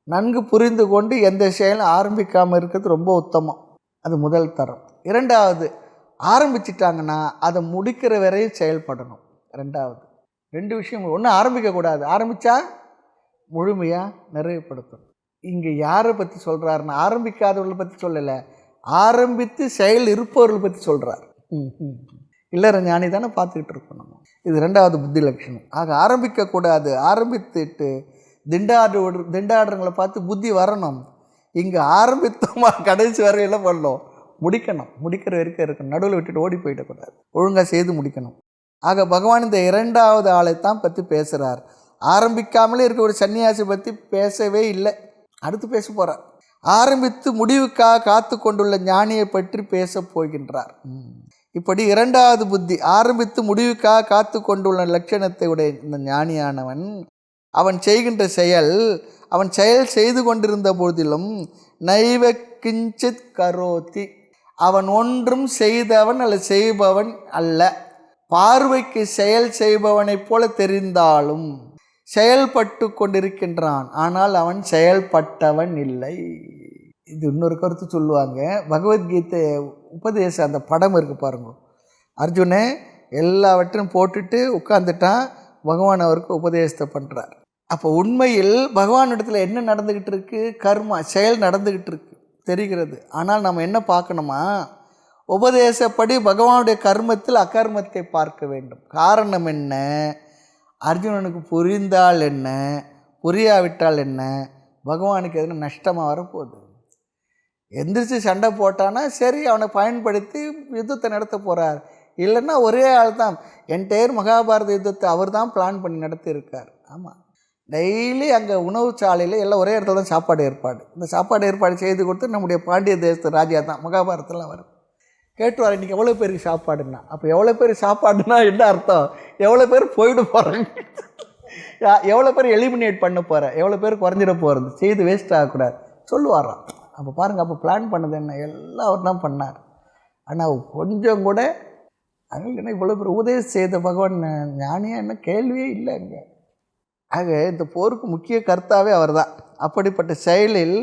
நன்கு புரிந்து கொண்டு எந்த செயலும் ஆரம்பிக்காமல் இருக்கிறது ரொம்ப உத்தமம். அது முதல் தரம். 2வது, ஆரம்பிச்சிட்டாங்கன்னா அதை முடிக்கிற வரையும் செயல்படணும். 2வது 2 விஷயம். ஒன்று, ஆரம்பிக்கக்கூடாது, ஆரம்பித்தா முழுமையாக நிறைவுபடுத்தணும். இங்கே யாரை பற்றி சொல்கிறாருன்னா, ஆரம்பிக்காதவர்களை பற்றி சொல்லலை, ஆரம்பித்து செயல் இருப்பவர்களை பற்றி சொல்கிறார். இல்லற ஞானி தானே பார்த்துக்கிட்டு இருக்கோம் நம்ம. இது 2வது புத்தி லட்சணம். ஆக ஆரம்பிக்கக்கூடாது, ஆரம்பித்துட்டு திண்டாடுறவங்களை பார்த்து புத்தி வரணும். இங்கே ஆரம்பித்தோமா கடைசி வரையெல்லாம் பண்ணணும், முடிக்கணும், முடிக்கிற வரைக்கும் இருக்கணும், நடுவில் விட்டுட்டு ஓடி போயிடக்கூடாது, ஒழுங்காக செய்து முடிக்கணும். ஆக பகவான் இந்த 2வது ஆளைத்தான் பற்றி பேசுகிறார். ஆரம்பிக்காமலே இருக்க ஒரு சன்னியாசி பற்றி பேசவே இல்லை, அடுத்து பேச போகிறார். ஆரம்பித்து முடிவுக்காக காத்து கொண்டுள்ள ஞானியை பற்றி பேச போகின்றார். இப்படி 2வது புத்தி, ஆரம்பித்து முடிவுக்காக காத்து கொண்டுள்ள லட்சணத்தை உடைய இந்த ஞானியானவன், அவன் செய்கின்ற செயல், அவன் செயல் செய்து கொண்டிருந்த போதிலும் நைவ கிஞ்சித் கரோதி, அவன் ஒன்றும் செய்தவன் அல்ல செய்பவன் அல்ல. பார்வைக்கு செயல் செய்பவனைப் போல தெரிந்தாலும் செயல்பட்டு கொண்டிருக்கின்றான், ஆனால் அவன் செயல்பட்டவன் இல்லை. இது இன்னொரு கருத்து சொல்லுவாங்க, பகவத்கீதை உபதேசம் அந்த படம் இருக்குது பாருங்க. அர்ஜுனே எல்லாவற்றையும் போட்டுட்டு உட்காந்துட்டான், பகவான் அவருக்கு உபதேசத்தை பண்ணுறார். அப்போ உண்மையில் பகவானிடத்தில் என்ன நடந்துக்கிட்டு இருக்கு? கர்மா செயல் நடந்துக்கிட்டு இருக்கு தெரிகிறது. ஆனால் நம்ம என்ன பார்க்கணுமா? உபதேசப்படி பகவானுடைய கர்மத்தில் அகர்மத்தை பார்க்க வேண்டும். காரணம் என்ன? அர்ஜுனனுக்கு புரிந்தால் என்ன, புரியாவிட்டால் என்ன, பகவானுக்கு எதுனா நஷ்டமாக வரப்போகுது. எந்திரிச்சு சண்டை போட்டானா சரி, அவனை பயன்படுத்தி யுத்தத்தை நடத்த போகிறார். இல்லைன்னா ஒரே ஆள் தான் என்டையர் மகாபாரத யுத்தத்தை அவர் தான் பிளான் பண்ணி நடத்தியிருக்கார். ஆமாம், டெய்லி அங்கே உணவு சாலையில் எல்லாம் ஒரே இடத்துல தான் சாப்பாடு ஏற்பாடு. இந்த சாப்பாடு ஏற்பாடு செய்து கொடுத்து நம்முடைய பாண்டிய தேசத்து ராஜா தான் மகாபாரதத்தில் வரும். கேட்டுவார், இன்றைக்கி எவ்வளோ பேருக்கு சாப்பாடுன்னா. அப்போ எவ்வளோ பேர் சாப்பாடுனா என்ன அர்த்தம்? எவ்வளோ பேர் போயிட்டு போகிறாங்க, எவ்வளோ பேர் எலிமினேட் பண்ண போகிறேன், எவ்வளோ பேர் குறைஞ்சிட போகிறது, செய்து வேஸ்ட் ஆகக்கூடாது சொல்லுவாராம். அப்போ பாருங்கள், அப்போ பிளான் பண்ணது என்ன, எல்லாம் அவர் தான் பண்ணார். ஆனால் கொஞ்சம் கூட அங்கே என்ன இவ்வளோ பேர் உபதேசம் செய்த பகவான் ஞானியாக என்ன கேள்வியே இல்லை அங்கே. ஆக இந்த போருக்கு முக்கிய கர்த்தாவே அவர் தான். அப்படிப்பட்ட செயலில்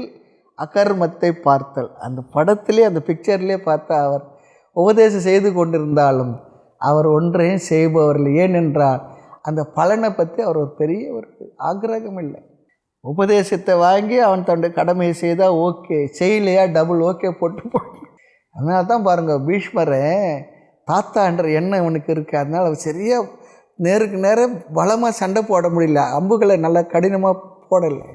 அகர்மத்தை பார்த்தல், அந்த படத்திலே அந்த பிக்சர்லேயே பார்த்தா அவர் உபதேசம் செய்து கொண்டிருந்தாலும் அவர் ஒன்றையும் செய்பவர்கள். ஏனென்றால் அந்த பலனை பற்றி அவர் ஒரு பெரிய ஒரு ஆக்கிரகம் இல்லை. உபதேசத்தை வாங்கி அவன் தன்னுடைய கடமையை செய்தால் ஓகே, செய்யலையா டபுள் ஓகே போட்டு. அதனால தான் பாருங்கள், பீஷ்மரை தாத்தான்ற எண்ணம் அவனுக்கு இருக்குது. அதனால் அவர் சரியாக நேருக்கு நேரம் பலமாக சண்டை போட முடியல, அம்புகளை நல்லா கடினமாக போடலை.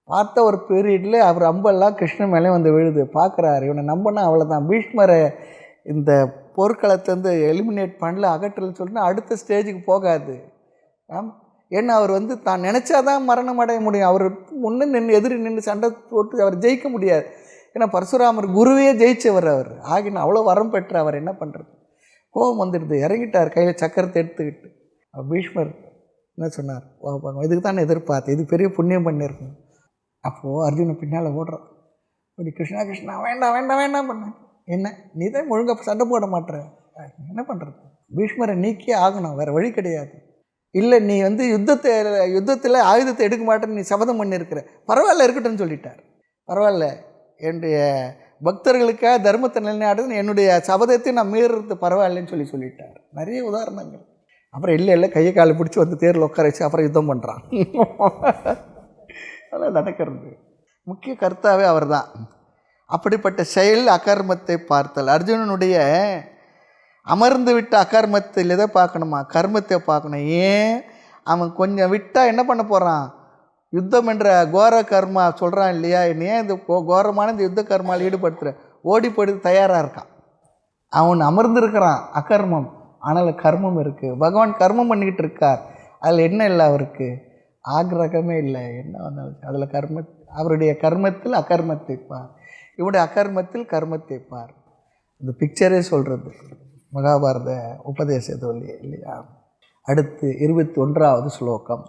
பார்த்த ஒரு பீரியடில் அவர் அம்பெல்லாம் கிருஷ்ணன் மேலே வந்து விழுது. பார்க்குறாரு, இவனை நம்பினா அவ்வளோதான். பீஷ்மரை இந்த போர்க்களத்துலேருந்து எலிமினேட் பண்ணல, அகற்றல் சொல்லிட்டு அடுத்த ஸ்டேஜுக்கு போகாது. ஏன்னா அவர் வந்து தான் நினச்சாதான் மரணம் அடைய முடியும். அவர் முன்னே நின்று எதிரி நின்று சண்டை போட்டு அவர் ஜெயிக்க முடியாது. ஏன்னா பரசுராமர் குருவையே ஜெயிச்சவர் அவர். ஆகினா அவ்வளோ வரம் பெற்ற அவர் என்ன பண்ணுறது? கோபம் வந்துடுது, இறங்கிட்டார் கையில் சக்கரத்தை எடுத்துக்கிட்டு. பீஷ்மர் என்ன சொன்னார்? இதுக்கு தான் எதிர்பார்த்து, இது பெரிய புண்ணியம் பண்ணியிருக்கணும். அப்போது அர்ஜுனை பின்னால் ஓடுறான். அப்படி கிருஷ்ணா கிருஷ்ணா வேண்டாம் வேண்டாம் வேண்டாம் பண்ண. என்ன நீ தான் ஒழுங்காக சண்டை போட மாட்டேற, என்ன பண்ணுறது? பீஷ்மரை நீக்கியே ஆகணும், வேறு வழி கிடையாது. இல்லை நீ வந்து யுத்தத்தில் ஆயுதத்தை எடுக்க மாட்டேன்னு நீ சபதம் பண்ணியிருக்கிற, பரவாயில்ல இருக்கட்டும்னு சொல்லிட்டார். பரவாயில்ல, என்னுடைய பக்தர்களுக்காக தர்மத்தை நிலைநாடுன்னு என்னுடைய சபதத்தை நான் மீறுறது பரவாயில்லைன்னு சொல்லிட்டார். நிறைய உதாரணங்கள். அப்புறம் இல்லை கையை காலை பிடிச்சி வந்து தேரில் உட்கார வச்சு அப்புறம் யுத்தம் பண்ணுறான். அதெல்லாம் நடக்கிறது. முக்கிய கர்த்தாவே அவர் தான். அப்படிப்பட்ட செயல் அகர்மத்தை பார்த்தல். அர்ஜுனனுடைய அமர்ந்து விட்ட அகர்மத்தில் எதை பார்க்கணுமா? கர்மத்தை பார்க்கணும். ஏன் அவன் கொஞ்சம் விட்டால் என்ன பண்ண போகிறான்? யுத்தம் என்ற கோர கர்மா சொல்கிறான் இல்லையா? ஏன் இந்த கோரமான இந்த யுத்த கர்மாவில் ஈடுபடுத்துகிற ஓடி போய்ட்டு தயாராக இருக்கான். அவன் அமர்ந்திருக்கிறான் அகர்மம், ஆனால் கர்மம் இருக்குது. பகவான் கர்மம் பண்ணிக்கிட்டு இருக்கார். அதில் என்ன இல்லை, அவருக்கு ஆக்ரகமே இல்லை. என்ன வந்தாலும் அதில் அவருடைய கர்மத்தில் அகர்மத்தை பார், இவனுடைய அகர்மத்தில் கர்மத்தை பார். இந்த பிக்சரே சொல்கிறது மகாபாரத உபதேச தோல்வி இல்லையா? அடுத்து 21வது ஸ்லோகம்.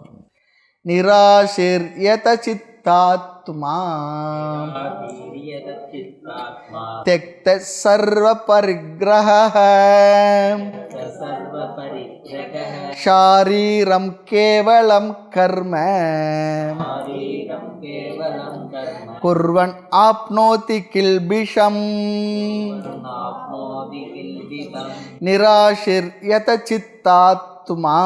நிராசிர்யத சித்தாத்மா த்யக்த சர்வ பரிக்ரஹ ஷாரீரம் கேவலம் கர்ம குர்வன் ஆப்னோதி கில்பிஷம். நிராசிர்யத சித்தாத்மா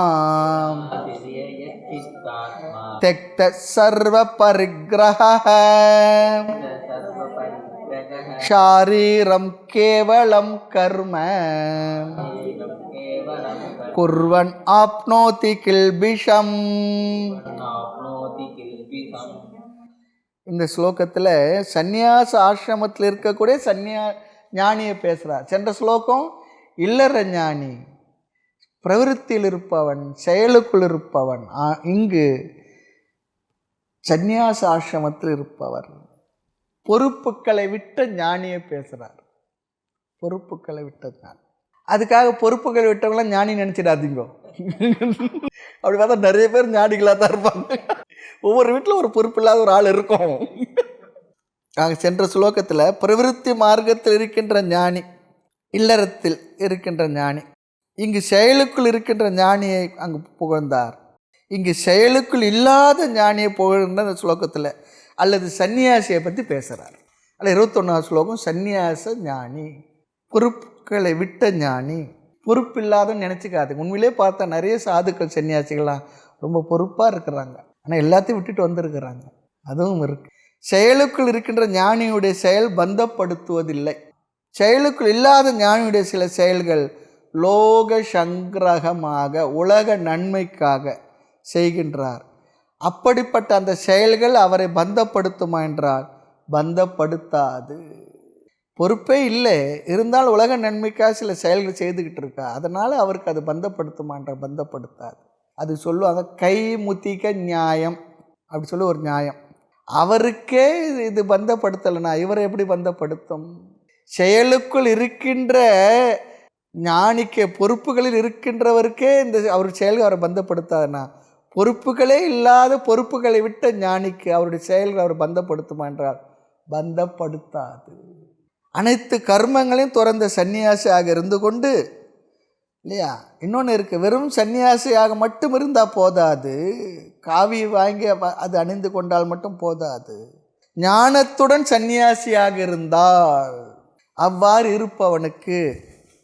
த்யக்த சர்வ பரிக்ரஹ ஷாரீரம் கேவலம் கர்ம குர்வன் ஆப்னோதி கில்பிஷம். இந்த ஸ்லோகத்தில் சந்நியாச ஆசிரமத்தில் இருக்கக்கூடிய ஞானியை பேசுகிறார். சென்ற ஸ்லோகம் இல்லற ஞானி, பிரவிற்த்தியில் இருப்பவன், செயலுக்குள் இருப்பவன். இங்கு சந்நியாச ஆசிரமத்தில் இருப்பவர், பொறுப்புகளை விட்ட ஞானியை பேசுகிறார். பொறுப்புகளை விட்ட ஞானி. அதுக்காக பொறுப்புகள் விட்டவங்களாம் ஞானி நினச்சிடாதீங்க. அப்படி பார்த்தா நிறைய பேர் ஞானிகளாக தான் இருப்பாங்க. ஒவ்வொரு வீட்டில் ஒரு பொறுப்பு இல்லாத ஒரு ஆள் இருக்கும். நாங்கள் சென்ற ஸ்லோகத்தில் பிரவிற்த்தி மார்க்கத்தில் இருக்கின்ற ஞானி, இல்லறத்தில் இருக்கின்ற ஞானி, இங்கு செயலுக்குள் இருக்கின்ற ஞானியை அங்கு புகழ்ந்தார். இங்கு செயலுக்குள் இல்லாத ஞானியை புகழ்ந்த அந்த ஸ்லோகத்தில் அல்லது சன்னியாசியை பற்றி பேசுகிறார். அல்ல 21வது ஸ்லோகம் சந்நியாச ஞானி, பொறுப்புகளை விட்ட ஞானி. பொறுப்பு இல்லாதன்னு நினச்சிக்காது. உண்மையிலே பார்த்தா நிறைய சாதுக்கள் சன்னியாசிகள்லாம் ரொம்ப பொறுப்பாக இருக்கிறாங்க, ஆனால் எல்லாத்தையும் விட்டுட்டு வந்திருக்கிறாங்க. அதுவும் இருக்குது. செயலுக்குள் இருக்கின்ற ஞானியுடைய செயல் பந்தப்படுத்துவதில்லை. செயலுக்குள் இல்லாத ஞானியுடைய சில செயல்கள் லோக சங்கிரகமாக உலக நன்மைக்காக செய்கின்றார். அப்படிப்பட்ட அந்த செயல்கள் அவரை பந்தப்படுத்துமா என்றால் பந்தப்படுத்தாது. பொறுப்பே இல்லை, இருந்தால் உலக நன்மைக்காக சில செயல்கள் செய்துக்கிட்டு இருக்கா, அதனால் அவருக்கு அது பந்தப்படுத்துமான்ற பந்தப்படுத்தாது. அது சொல்லுவாங்க கை முத்திக நியாயம் அப்படி சொல்லி ஒரு நியாயம். அவருக்கே இது பந்தப்படுத்தலைனா இவரை எப்படி பந்தப்படுத்தும்? செயலுக்குள் இருக்கின்ற ஞானிக்கு, பொறுப்புகளில் இருக்கின்றவருக்கே இந்த அவர் செயல்கள் அவரை பந்தப்படுத்தாதுன்னா, பொறுப்புகளே இல்லாத பொறுப்புகளை விட்ட ஞானிக்கு அவருடைய செயல்கள் அவர் பந்தப்படுத்துமா என்றால் பந்தப்படுத்தாது. அனைத்து கர்மங்களையும் துறந்த சன்னியாசியாக இருந்து கொண்டு இல்லையா? இன்னொன்று இருக்குது, வெறும் சன்னியாசியாக மட்டும் இருந்தால் போதாது, காவி வாங்கி அது அணிந்து கொண்டால் மட்டும் போதாது. ஞானத்துடன் சன்னியாசியாக இருந்தால் அவ்வாறு இருப்பவனுக்கு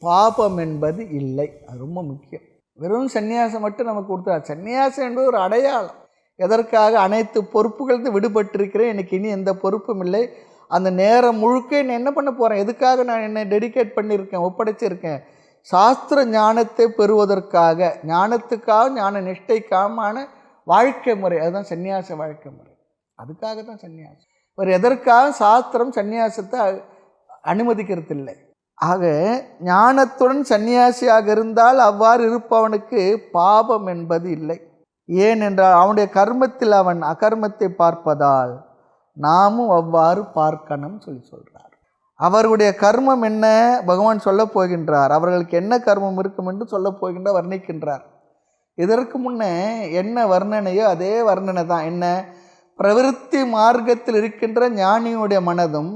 பாபம் என்பது இல்லை. அது ரொம்ப முக்கியம். வெறும் சந்நியாசம் மட்டும் நமக்கு கொடுத்தா, சந்நியாசம் என்பது ஒரு அடையாளம். எதற்காக? அனைத்து பொறுப்புகளுக்கு விடுபட்டிருக்கிறேன், எனக்கு இனி எந்த பொறுப்பும் இல்லை, அந்த நேரம் முழுக்க நான் என்ன பண்ண போகிறேன், எதுக்காக நான் என்னை டெடிகேட் பண்ணியிருக்கேன், ஒப்படைச்சிருக்கேன், சாஸ்திர ஞானத்தை பெறுவதற்காக, ஞானத்துக்காக, ஞான நிஷ்டைக்காமான வாழ்க்கை முறை. அதுதான் சந்நியாச வாழ்க்கை முறை. அதுக்காக தான் சந்நியாசம். ஒரு எதற்காக சாஸ்திரம் சந்நியாசத்தை அனுமதிக்கிறது இல்லை. ஆக ஞானத்துடன் சந்நியாசியாக இருந்தால் அவ்வாறு இருப்பவனுக்கு பாபம் என்பது இல்லை. ஏனென்றால் அவனுடைய கர்மத்தில் அவன் அகர்மத்தை பார்ப்பதால் நாமும் அவ்வாறு பார்க்கணும் சொல்கிறார். அவர்களுடைய கர்மம் என்ன பகவான் சொல்ல போகின்றார். அவர்களுக்கு என்ன கர்மம் இருக்கும் என்று சொல்ல போகின்றார், வர்ணிக்கின்றார். இதற்கு முன்னே என்ன வர்ணனையோ அதே வர்ணனை தான். என்ன? பிரவிற்த்தி மார்க்கத்தில் இருக்கின்ற ஞானியுடைய மனதும்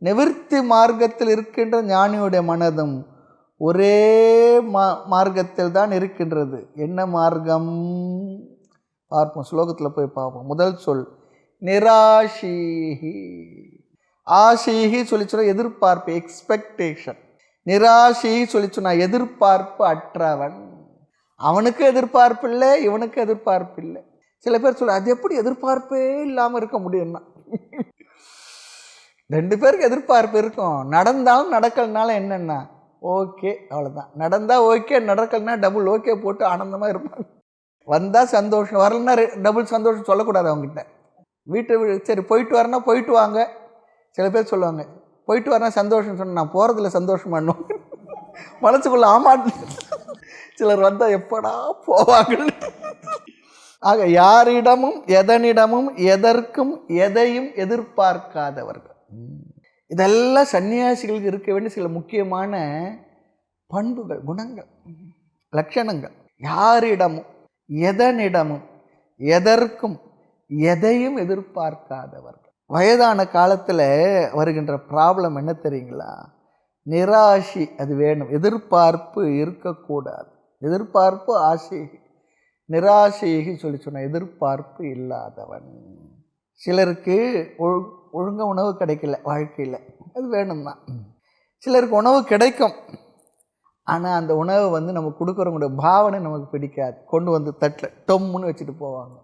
நிவிற்த்தி மார்க்கத்தில் இருக்கின்ற ஞானியுடைய மனதும் ஒரே மார்க்கத்தில் தான் இருக்கின்றது. என்ன மார்க்கம் பார்ப்போம், ஸ்லோகத்தில் போய் பார்ப்போம். முதல் சொல் நிராஷீஹி. ஆஷீஹி சொல்லி சொன்னால் எதிர்பார்ப்பு, எக்ஸ்பெக்டேஷன். நிராஷீஹி சொல்லி சொன்னால் எதிர்பார்ப்பு அற்றவன். அவனுக்கு எதிர்பார்ப்பு இல்லை, இவனுக்கு எதிர்பார்ப்பு இல்லை. சில பேர் சொல்ல, அது எப்படி எதிர்பார்ப்பே இல்லாமல் இருக்க முடியும்னா, ரெண்டு பேருக்கு எதிர்பார்ப்பு இருக்கும். நடந்தாலும் நடக்கலனாலும் என்னென்னா ஓகே, அவ்வளோதான். நடந்தால் ஓகே, நடக்கலனா டபுள் ஓகே போட்டு ஆனந்தமாக இருப்பாங்க. வந்தால் சந்தோஷம், வரலன்னா டபுள் சந்தோஷம் சொல்லக்கூடாது அவங்ககிட்ட. வீட்டை சரி போயிட்டு வரனா போயிட்டு வாங்க. சில பேர் சொல்லுவாங்க, போயிட்டு வரனா சந்தோஷம் சொன்ன, நான் போகிறதில்ல சந்தோஷம் பண்ணுவோம் மனசுக்குள்ள. ஆமாட்டு சிலர் வந்தால் எப்படா போவாங்க. ஆக யாரிடமும் எதனிடமும் எதற்கும் எதையும் எதிர்பார்க்காதவர்கள். இதெல்லாம் சன்னியாசிகளுக்கு இருக்க வேண்டிய சில முக்கியமான பண்புகள், குணங்கள், லட்சணங்கள். யாரிடமும் எதனிடமும் எதற்கும் எதையும் எதிர்பார்க்காதவர்கள். வயதான காலத்தில் வருகின்ற ப்ராப்ளம் என்ன தெரியுங்களா? நிராசி அது வேணும், எதிர்பார்ப்பு இருக்கக்கூடாது. எதிர்பார்ப்பு ஆசைகி, நிராசைகி சொல்லி சொன்ன எதிர்பார்ப்பு இல்லாதவன். சிலருக்கு ஒழுங்காக உணவு கிடைக்கல வாழ்க்கையில், அது வேணும் தான். சிலருக்கு உணவு கிடைக்கும், ஆனால் அந்த உணவை நம்ம கொடுக்குறவங்களுடைய பாவனை நமக்கு பிடிக்காது. கொண்டு வந்து தட்டில் டொம்முன்னு வச்சுட்டு போவாங்க.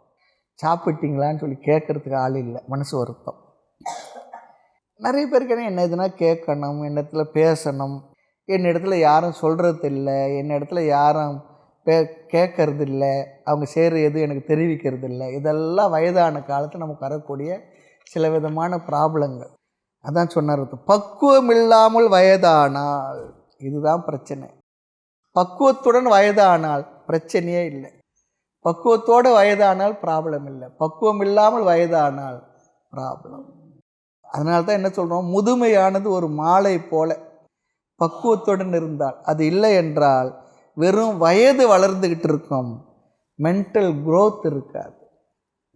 சாப்பிட்டீங்களான்னு சொல்லி கேட்குறதுக்கு ஆள் இல்லை, மனசு வருத்தம். நிறைய பேருக்கு என்ன இதுனா கேட்கணும், என்னிடத்துல பேசணும், என்னிடத்துல யாரும் சொல்கிறது இல்லை, என்னிடத்துல யாரும் கேட்கறது இல்லை, அவங்க செய்கிற எதுவும் எனக்கு தெரிவிக்கிறது இல்லை. இதெல்லாம் வயதான காலத்தில் நமக்கு வரக்கூடிய சில விதமான ப்ராப்ளங்கள். அதான் சொன்னார், பக்குவம் இல்லாமல் வயதானால் இதுதான் பிரச்சனை. பக்குவத்துடன் வயதானால் பிரச்சனையே இல்லை. பக்குவத்தோடு வயதானால் ப்ராப்ளம் இல்லை, பக்குவம் இல்லாமல் வயதானால் ப்ராப்ளம். அதனால தான் என்ன சொல்கிறோம், முதுமையானது ஒரு மாலை போல பக்குவத்துடன் இருந்தால். அது இல்லை என்றால் வெறும் வயது வளர்ந்துக்கிட்டு இருக்கும், மென்டல் க்ரோத் இருக்காது,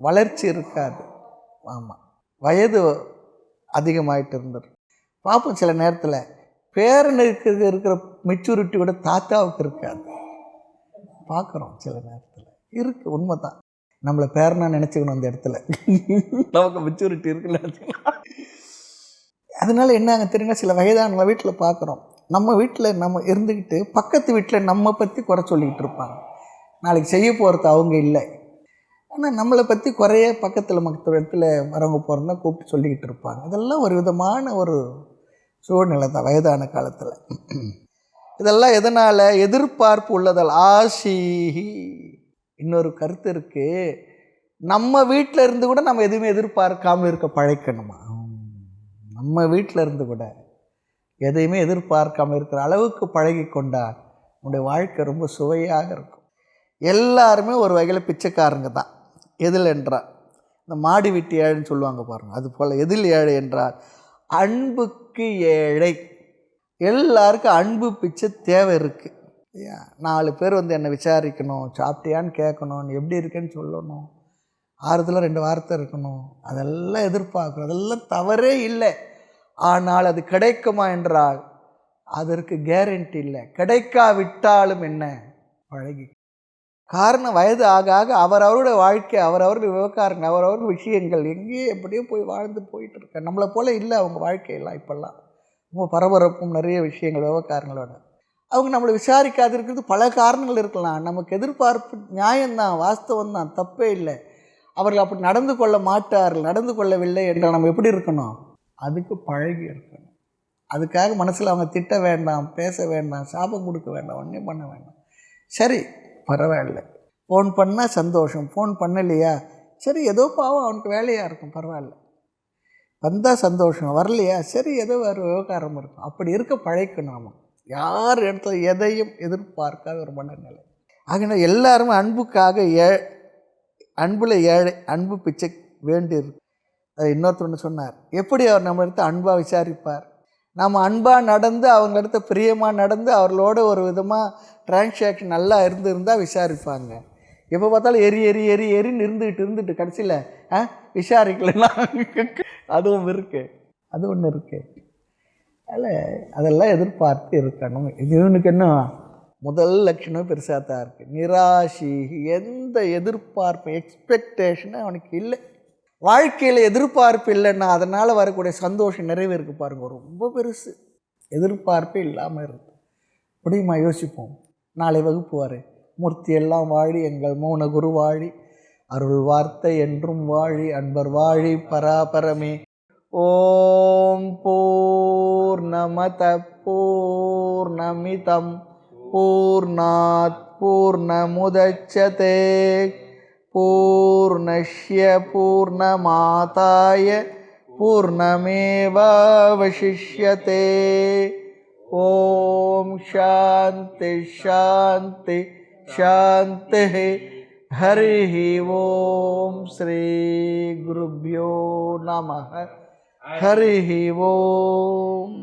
வளர்ச்சி இருக்காது. ஆமாம், வயது அதிகமாகிட்டு இருந்தது. பார்ப்போம் சில நேரத்தில் பேரனுக்கு இருக்கிற மெச்சூரிட்டி கூட தாத்தாவுக்கு இருக்காது. பார்க்குறோம் சில நேரத்தில் இருக்குது, உண்மை தான். நம்மளை பேரனா நினச்சிக்கணும் அந்த இடத்துல, நமக்கு மெச்சூரிட்டி இருக்குல்ல. அதனால் என்னங்க தெரியுங்க, சில வயதான வீட்டில் பார்க்குறோம், நம்ம வீட்டில் நம்ம இருந்துக்கிட்டு பக்கத்து வீட்டில் நம்ம பற்றி குறை சொல்லிக்கிட்டு இருப்பாங்க. நாளைக்கு செய்ய போகிறது அவங்க இல்லை, ஆனால் நம்மளை பற்றி குறைய பக்கத்தில் மற்ற இடத்துல வரவங்க போகிறதா கூப்பிட்டு சொல்லிக்கிட்டு இருப்பாங்க. இதெல்லாம் ஒரு விதமான ஒரு சூழ்நிலை தான் வயதான காலத்தில். இதெல்லாம் எதனால்? எதிர்பார்ப்பு உள்ளதால். ஆசீஹி. இன்னொரு கருத்து இருக்குது, நம்ம வீட்டில் இருந்து கூட நம்ம எதுவுமே எதிர்பார்க்காமல் இருக்க பழைக்கணுமா? நம்ம வீட்டில் இருந்து கூட எதையுமே எதிர்பார்க்காமல் இருக்கிற அளவுக்கு பழகி கொண்டால் உன்னுடைய வாழ்க்கை ரொம்ப சுவையாக இருக்கும். எல்லாருமே ஒரு வகையில் பிச்சைக்காரங்க தான். எதில் என்றால் இந்த மாடி வீட்டு ஏழைன்னு சொல்லுவாங்க பாருங்கள், அது போல் எதில் ஏழை என்றால் அன்புக்கு ஏழை. எல்லாருக்கும் அன்பு பிச்சை தேவை இருக்குது. 4 பேர் என்னை விசாரிக்கணும், சாப்பிட்டியான்னு கேட்கணும், எப்படி இருக்குன்னு சொல்லணும், ஆறுதலாக 2 வார்த்தை இருக்கணும், அதெல்லாம் எதிர்பார்க்கணும். அதெல்லாம் தவறே இல்லை. ஆனால் அது கிடைக்குமா என்றால் அதற்கு கேரண்டி இல்லை. கிடைக்காவிட்டாலும் என்ன, பழகி. காரணம் வயது ஆக ஆக அவரவருடைய வாழ்க்கை, அவரவர்கள் விவகாரங்கள், அவரவர்கள் விஷயங்கள் எங்கேயோ எப்படியோ போய் வாழ்ந்து போயிட்டு இருக்க. நம்மளை போல் இல்லை அவங்க வாழ்க்கையெல்லாம். இப்போல்லாம் ரொம்ப பரபரப்பும் நிறைய விஷயங்கள் விவகாரங்களோட. அவங்க நம்மளை விசாரிக்காது இருக்கிறது பல காரணங்கள் இருக்கலாம். நமக்கு எதிர்பார்ப்பு நியாயம்தான், வாஸ்தவம்தான், தப்பே இல்லை. அவர்கள் அப்படி நடந்து கொள்ள மாட்டார்கள், நடந்து கொள்ளவில்லை என்றால் நம்ம எப்படி இருக்கணும்? அதுக்கு பழகி இருக்கணும். அதுக்காக மனசில் அவங்க திட்ட வேண்டாம், பேச வேண்டாம், சாபம் கொடுக்க வேண்டாம், ஒன்றும் பண்ண வேண்டாம். சரி பரவாயில்ல, ஃபோன் பண்ணால் சந்தோஷம், ஃபோன் பண்ணலையா சரி ஏதோ பாவம் அவனுக்கு வேலையாக இருக்கும், பரவாயில்ல. வந்தால் சந்தோஷம், வரலையா சரி ஏதோ வேறு விவகாரம் இருக்கும். அப்படி இருக்க பழக்கணும். நாம யார் இடத்துல எதையும் எதிர்பார்க்காத ஒரு மனநிலை. ஆகினா எல்லாரும் அன்புக்காக அன்புல ஏழை, அன்பு பிச்சை வேண்டியிருக்கு. அது இன்னொருத்தர் சொன்னார், எப்படி அவர் நம்ம இடத்த அன்பாக விசாரிப்பார்? நம்ம அன்பாக நடந்து அவங்க இடத்த பிரியமாக நடந்து அவர்களோட ஒரு விதமாக டிரான்சாக்ஷன் நல்லா இருந்தால் விசாரிப்பாங்க. எப்போ பார்த்தாலும் எரி எரி எரி எரின்னு இருந்துட்டு கடைசியில் விசாரிக்கலன்னா அதுவும் இருக்குது, அது ஒன்று இருக்குது. அதில் அதெல்லாம் எதிர்பார்த்து இருக்கணும். இவனுக்கு என்ன முதல் லட்சணம் பெருசாக தான் இருக்குது. நிராசி, எந்த எதிர்பார்ப்பு எக்ஸ்பெக்டேஷனும் அவனுக்கு இல்லை. வாழ்க்கையில் எதிர்பார்ப்பு இல்லைன்னா அதனால் வரக்கூடிய சந்தோஷம் நிறைவு இருக்குது பாருங்க, ரொம்ப பெருசு. எதிர்பார்ப்பே இல்லாமல் இருக்கு முடியுமா? யோசிப்போம். நாளை வகுப்பு வரை மூர்த்தி எல்லாம் வாழி, எங்கள் மௌன குரு வாழி, அருள் வார்த்தை என்றும் வாழி, அன்பர் வாழி பராபரமே. ஓம் பூர்ணமத பூர்ணமிதம் பூர்ணாத் பூர்ணமுதச்யதே பூர்ணஸ்ய பூர்ணமாதாய பூர்ணமேவாவசிஷ்யதே. ஓம் சாந்தி சாந்தி சாந்தி. ஹரி ஓம் ஸ்ரீ குருப்யோ நமः. ஹரி ஓம்.